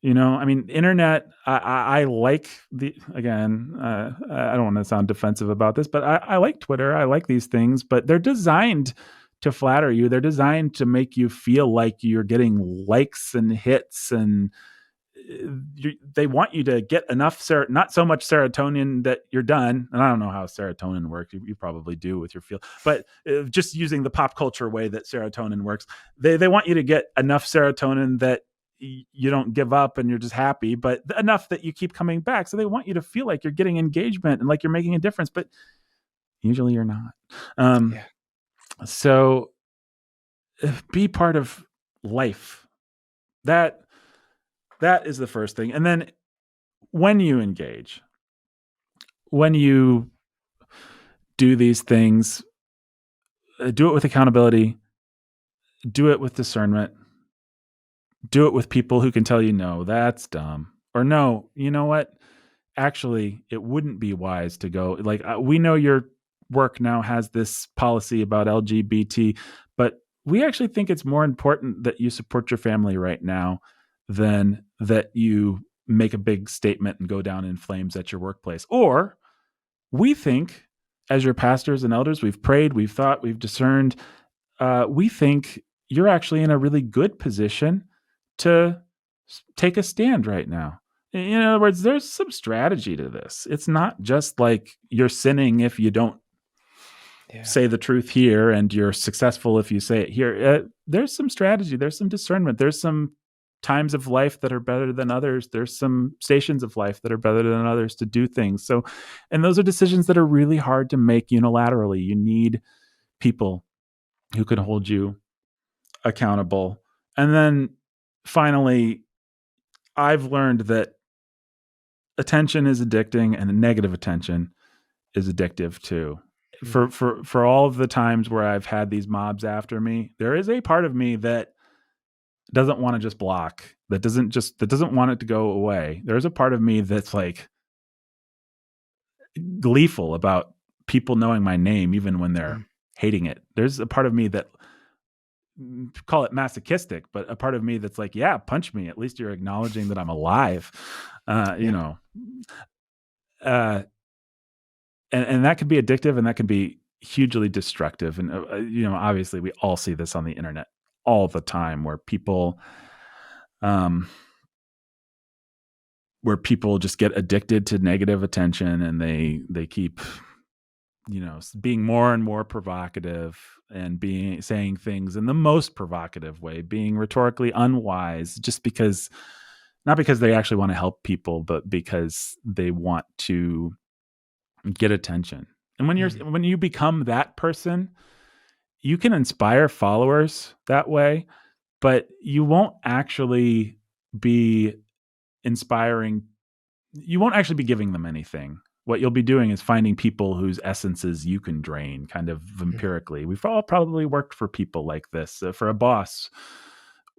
I mean, internet. I like the again. I don't want to sound defensive about this, but I like Twitter. I like these things, but they're designed to flatter you. They're designed to make you feel like you're getting likes and hits, and they want you to get enough not so much serotonin that you're done. And I don't know how serotonin works. You probably do with your feel, but just using the pop culture way that serotonin works, they want you to get enough serotonin that you don't give up and you're just happy, but enough that you keep coming back. So they want you to feel like you're getting engagement and like you're making a difference, but usually you're not. um, Yeah. so be part of life. That that is the first thing. And then when you engage, when you do these things, do it with accountability, do it with discernment, do it with people who can tell you, no, that's dumb. Or no, you know what? Actually, it wouldn't be wise to go. Like, we know you're work now has this policy about LGBT, but we actually think it's more important that you support your family right now than that you make a big statement and go down in flames at your workplace. Or we think, as your pastors and elders, we've prayed, we've thought, we've discerned, we think you're actually in a really good position to take a stand right now. In other words, there's some strategy to this. It's not just like you're sinning if you don't Yeah. say the truth here and you're successful if you say it here. There's some strategy, there's some discernment, there's some times of life that are better than others, there's some stations of life that are better than others to do things. So, and those are decisions that are really hard to make unilaterally. You need people who can hold you accountable. And then finally, I've learned that attention is addicting and negative attention is addictive too. Mhm. For all of the times where I've had these mobs after me, there is a part of me that doesn't want to just block, that doesn't want it to go away. There's a part of me that's like gleeful about people knowing my name even when they're Mhm. hating it. There's a part of me that, call it masochistic, but a part of me that's like, yeah, punch me. At least you're acknowledging that I'm alive. Yeah. Uh, and that could be addictive, and that can be hugely destructive. And obviously, we all see this on the internet all the time, um, where people just get addicted to negative attention, and they keep being more and more provocative and being saying things in the most provocative way, being rhetorically unwise, just because, not because they actually want to help people, but because they want to get attention. And Mhm. when you become that person, you can inspire followers that way, but you won't actually be inspiring, you won't actually be giving them anything. What you'll be doing is finding people whose essences you can drain kind of Mhm. empirically. We've all probably worked for people like this, for a boss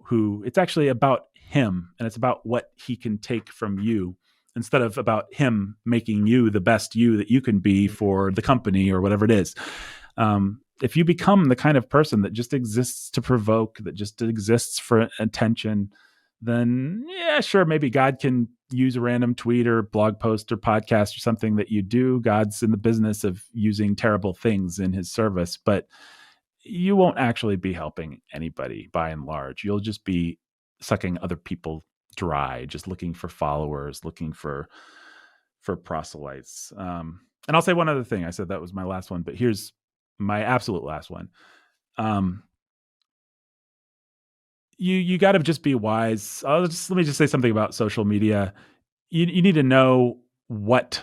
who it's actually about him and it's about what he can take from you instead of about him making you the best you that you can be Mhm. for the company or whatever it is. If you become the kind of person that just exists to provoke, that just exists for attention, then yeah, sure, maybe God can use a random tweet or blog post or podcast or something that you do. God's in the business of using terrible things in his service, but you won't actually be helping anybody by and large. You'll just be sucking other people dry, just looking for followers, looking for proselytes. And I'll say one other thing. I said that was my last one, but here's my absolute last one. Um, you got to just be wise. Let me just say something about social media. You need to know what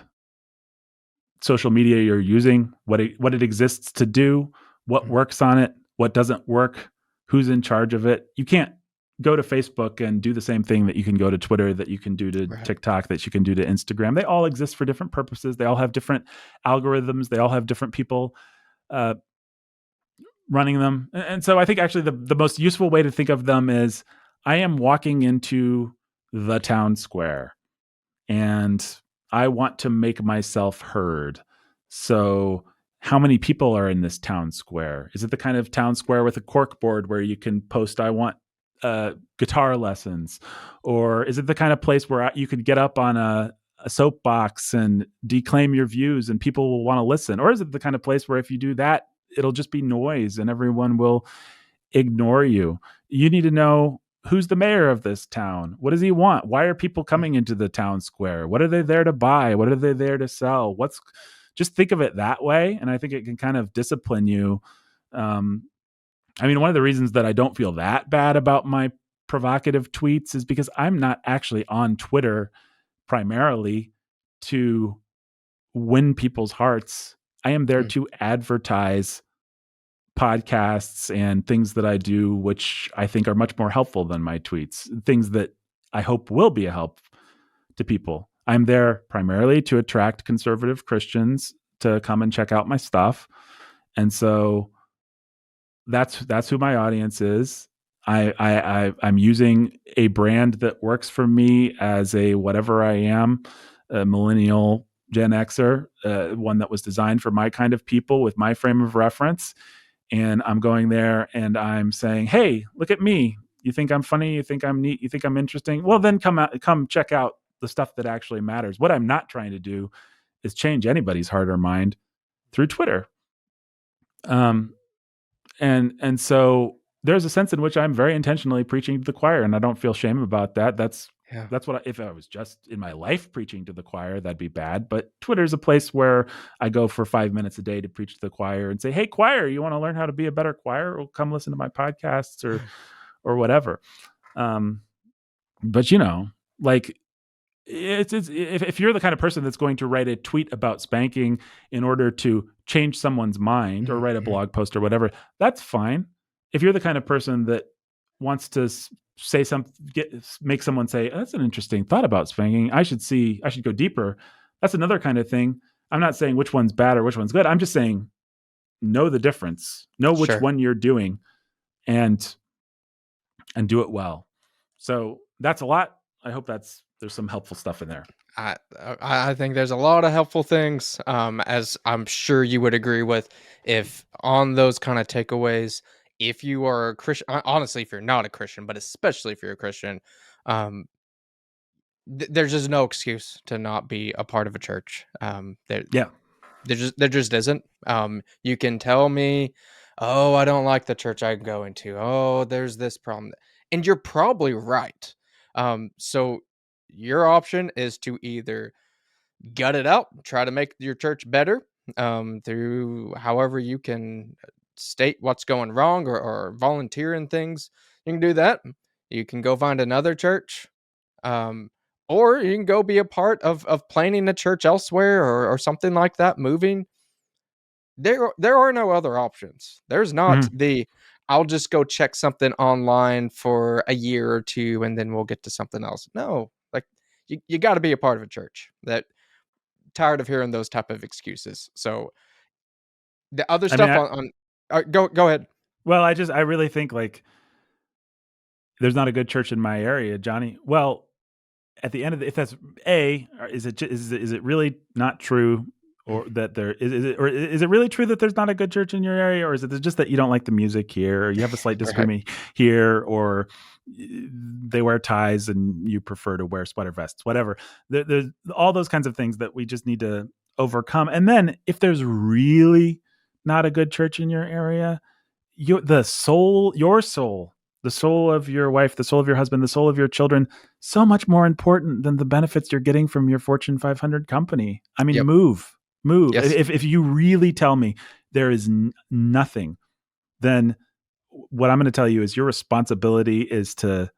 social media you're using, what it exists to do, what Mhm. works on it, what doesn't work, who's in charge of it. You can't go to Facebook and do the same thing that you can go to Twitter, that you can do to Right. TikTok, that you can do to Instagram. They all exist for different purposes. They all have different algorithms. They all have different people uh, running them. And so I think actually the most useful way to think of them is I am walking into the town square and I want to make myself heard. So, how many people are in this town square? Is it the kind of town square with a cork board where you can post, I want guitar lessons? Or is it the kind of place where you could get up on a soapbox and declaim your views and people will want to listen? Or is it the kind of place where if you do that, it'll just be noise and everyone will ignore you? You need to know who's the mayor of this town. What does he want? Why are people Mhm. coming into the town square? What are they there to buy? What are they there to sell? What's Just think of it that way. And I think it can kind of discipline you. Um, I mean, one of the reasons that I don't feel that bad about my provocative tweets is because I'm not actually on Twitter primarily to win people's hearts. I am there Mhm. to advertise podcasts and things that I do, which I think are much more helpful than my tweets, things that I hope will be a help to people. I'm there primarily to attract conservative Christians to come and check out my stuff. And so that's who my audience is. I'm using a brand that works for me as a whatever I am, a millennial Gen Xer, one that was designed for my kind of people with my frame of reference. And I'm going there and I'm saying, hey, look at me. You think I'm funny? You think I'm neat? You think I'm interesting? Well, then come check out the stuff that actually matters. What I'm not trying to do is change anybody's heart or mind through Twitter. And so there's a sense in which I'm very intentionally preaching to the choir, and I don't feel shame about that. Yeah. That's what if I was just in my life preaching to the choir, that'd be bad. But Twitter's a place where I go for 5 minutes a day to preach to the choir and say, "Hey, choir, you want to learn how to be a better choir? Well, come listen to my podcasts or whatever." Um, but like it's if you're the kind of person that's going to write a tweet about spanking in order to change someone's mind or write a Mhm. blog post or whatever, that's fine. If you're the kind of person that wants to say something, make someone say, "Oh, that's an interesting thought about spanking. I should go deeper." That's another kind of thing. I'm not saying which one's bad or which one's good. I'm just saying know the difference, know which Sure. one you're doing, and do it well. So that's a lot. I hope there's some helpful stuff in there. I think there's a lot of helpful things, as I'm sure you would agree with, if on those kind of takeaways, if you are a Christian, honestly, if you're not a Christian, but especially if you're a Christian, um, there's just no excuse to not be a part of a church. Yeah. There just isn't. You can tell me, "Oh, I don't like the church I'm going to. Oh, there's this problem," and you're probably right. So your option is to either gut it out, try to make your church better, through however you can state what's going wrong, or volunteer in things. You can do that. You can go find another church, um, or you can go be a part of planning a church elsewhere, or something like that, moving. There are no other options. There's not Mhm. the, "I'll just go check something online for a year or 2, and then we'll get to something else." No, like, you gotta be a part of a church. That Tired of hearing those type of excuses. So, the other I mean, stuff on go ahead. I really think like there's not a good church in my area, Johnny. Well, at the end of if that's is it really not true, or that there is it really true that there's not a good church in your area, or is it just that you don't like the music here, or you have a slight Right. disagreement here, or they wear ties and you prefer to wear sweater vests, whatever. There's all those kinds of things that we just need to overcome. And then if there's really not a good church in your area, your soul, the soul of your wife, the soul of your husband, the soul of your children, so much more important than the benefits you're getting from your Fortune 500 company. I mean, Yep. move. Yes. If you really tell me there is nothing, then what I'm going to tell you is your responsibility is to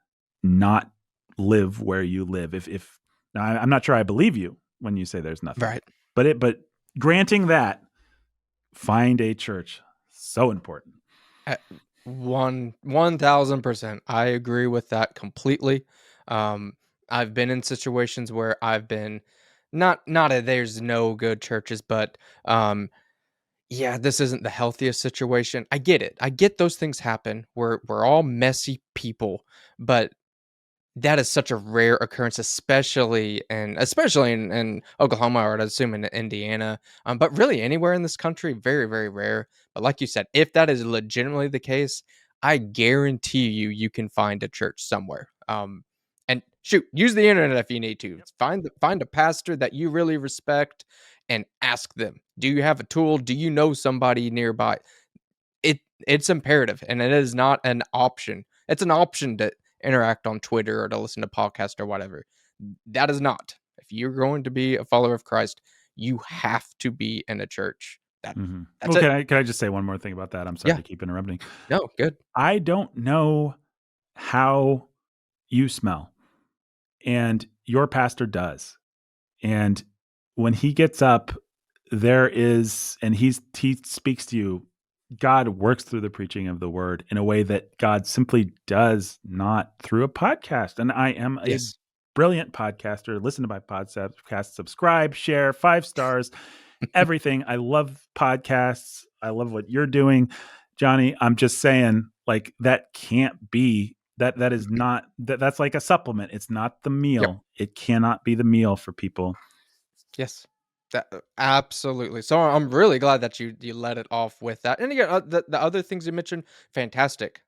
not live where you live. If now, I'm not sure I believe you when you say there's nothing, Right. but granting that, find a church. So important. At 1,000%. I agree with that completely. Um, I've been in situations where I've been not a there's no good churches, but, yeah, this isn't the healthiest situation. I get it. I get those things happen. We're all messy people, but that is such a rare occurrence, especially in Oklahoma, or I'd assume in Indiana, but really anywhere in this country, very, very rare. But like you said, if that is legitimately the case, I guarantee you can find a church somewhere. And shoot, use the internet if you need to. Find a pastor that you really respect and ask them. Do you have a tool? Do you know somebody nearby? It's imperative, and it is not an option. It's an option to interact on Twitter or to listen to podcasts or whatever. That is not. If you're going to be a follower of Christ, you have to be in a church. That's Well, it. can I just say one more thing about that? I'm sorry Yeah. to keep interrupting. No, good. I don't know how you smell, and your pastor does. And when he gets up, and he speaks to you. God works through the preaching of the word in a way that God simply does not through a podcast. And I am a Yes. brilliant podcaster. Listen to my podcast, subscribe, share, 5 stars, everything. I love podcasts. I love what you're doing, Johnny. I'm just saying, like, that can't be that is Mhm. not that's like a supplement. It's not the Yep. meal. It cannot be the meal for people. Yes. Absolutely. So I'm really glad that you let it off with that. And again, the other things you mentioned, fantastic.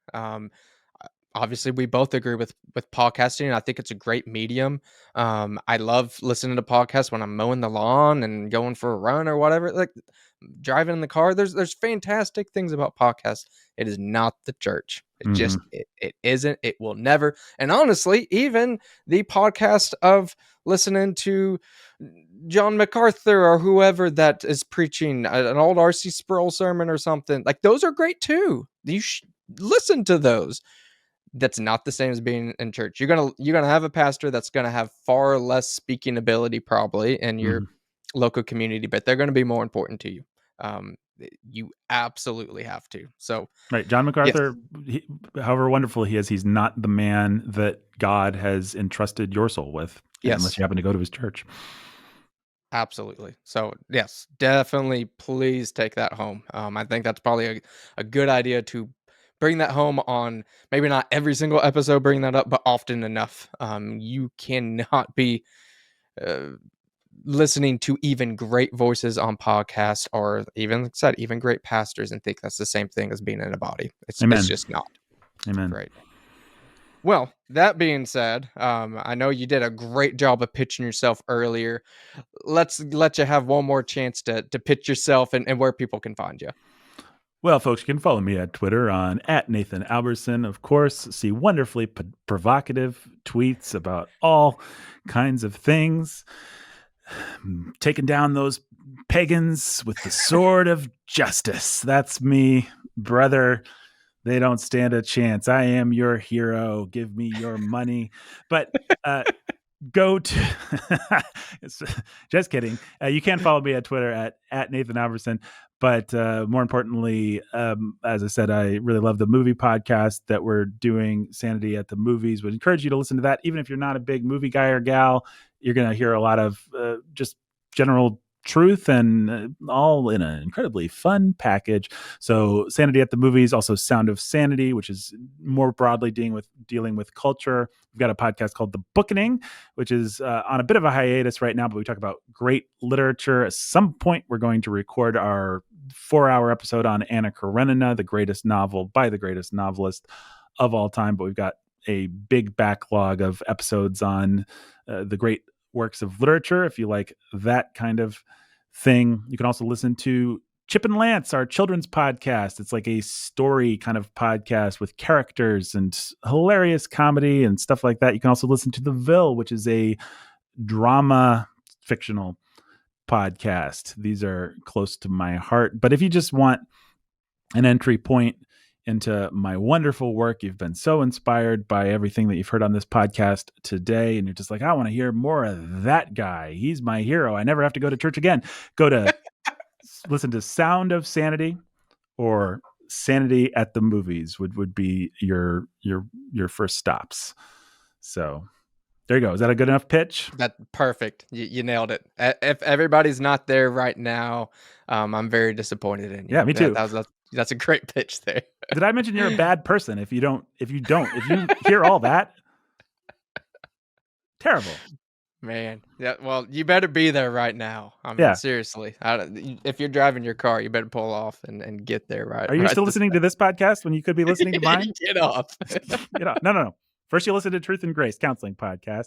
Obviously, we both agree with podcasting. And I think it's a great medium. I love listening to podcasts when I'm mowing the lawn and going for a run or whatever. Like driving in the car. There's fantastic things about podcasts. It is not the church. Hmm. It isn't. It will never. And honestly, even the podcast of listening to John MacArthur or whoever that is preaching an old R.C. Sproul sermon or something, like those are great too. You listen to those. That's not the same as being in church. You're gonna have a pastor that's gonna have far less speaking ability probably in your Hmm. local community, but they're gonna be more important to you. You absolutely have to. So Right. John yes, MacArthur, however wonderful he is, he's not the man that God has entrusted your soul with, unless yes, you happen to go to his church. absolutely. So yes, definitely. Please take that home. I think that's probably a good idea to bring that home on maybe not every single episode, bring that up, but often enough. You cannot be uh, listening to even great voices on podcasts or even like I said, even great pastors and think that's the same thing as being in a body. It's Amen. just not. Amen. Great. Well, that being said, I know you did a great job of pitching yourself earlier. Let's let you have one more chance to pitch yourself and where people can find you. Well, folks, you can follow me at Twitter on at Nathan Alberson. Of course, see wonderfully provocative tweets about all kinds of things. Taking down those pagans with the sword of justice. That's me, brother. They don't stand a chance. I am your hero. Give me your money. But go to just kidding. You can follow me at Twitter at Nathan Alberson. But more importantly, as I said, I really love the movie podcast that we're doing, Sanity at the Movies. Would encourage you to listen to that. Even if you're not a big movie guy or gal, you're going to hear a lot of just general truth and all in an incredibly fun package. So Sanity at the Movies, also Sound of Sanity, which is more broadly dealing with culture. We've got a podcast called The Bookening, which is on a bit of a hiatus right now, but we talk about great literature. At some point, we're going to record our 4-hour episode on Anna Karenina, the greatest novel by the greatest novelist of all time. But we've got a big backlog of episodes on the great works of literature. If you like that kind of thing, you can also listen to Chip and Lance, our children's podcast. It's like a story kind of podcast with characters and hilarious comedy and stuff like that. You can also listen to The Ville, which is a drama fictional podcast. These are close to my heart. But if you just want an entry point into my wonderful work, you've been so inspired by everything that you've heard on this podcast today, and you're just like, I want to hear more of that guy. He's my hero. I never have to go to church again. Go to listen to Sound of Sanity or Sanity at the Movies would be your first stops. So there you go. Is that a good enough pitch? That perfect. You nailed it. If everybody's not there right now, I'm very disappointed in you. Yeah, me too. That's a great pitch there. Did I mention you're a bad person if you hear all that? Terrible. Man, yeah. Well, you better be there right now. I mean, Yeah. seriously. If you're driving your car, you better pull off and get there Are you right still this listening to this podcast when you could be listening to mine? Get off. No. First, you listen to Truth and Grace Counseling Podcast,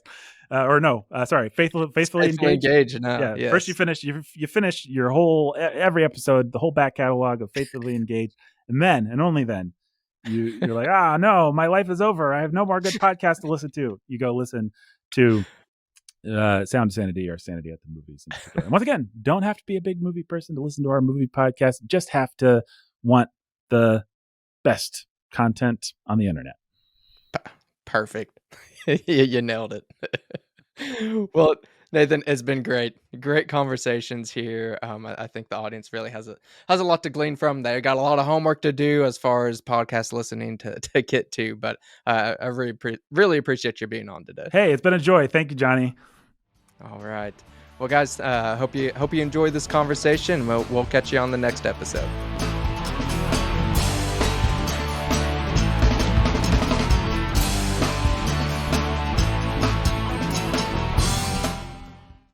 Faithfully Faithfully Engaged. engaged now. Yeah. Yes. First, you finish your whole every episode, the whole back catalog of Faithfully Engaged, and then and only then you're like, no, my life is over. I have no more good podcasts to listen to. You go listen to Sound of Sanity or Sanity at the Movies in particular. And once again, don't have to be a big movie person to listen to our movie podcast. Just have to want the best content on the internet. Perfect. You nailed it. Well, Nathan, it's been great. Great conversations here. I think the audience really has a lot to glean from. They got a lot of homework to do as far as podcast listening to get to. But I really appreciate you being on today. Hey, it's been a joy. Thank you, Johnny. All right. Well, guys, hope you enjoyed this conversation. We'll catch you on the next episode.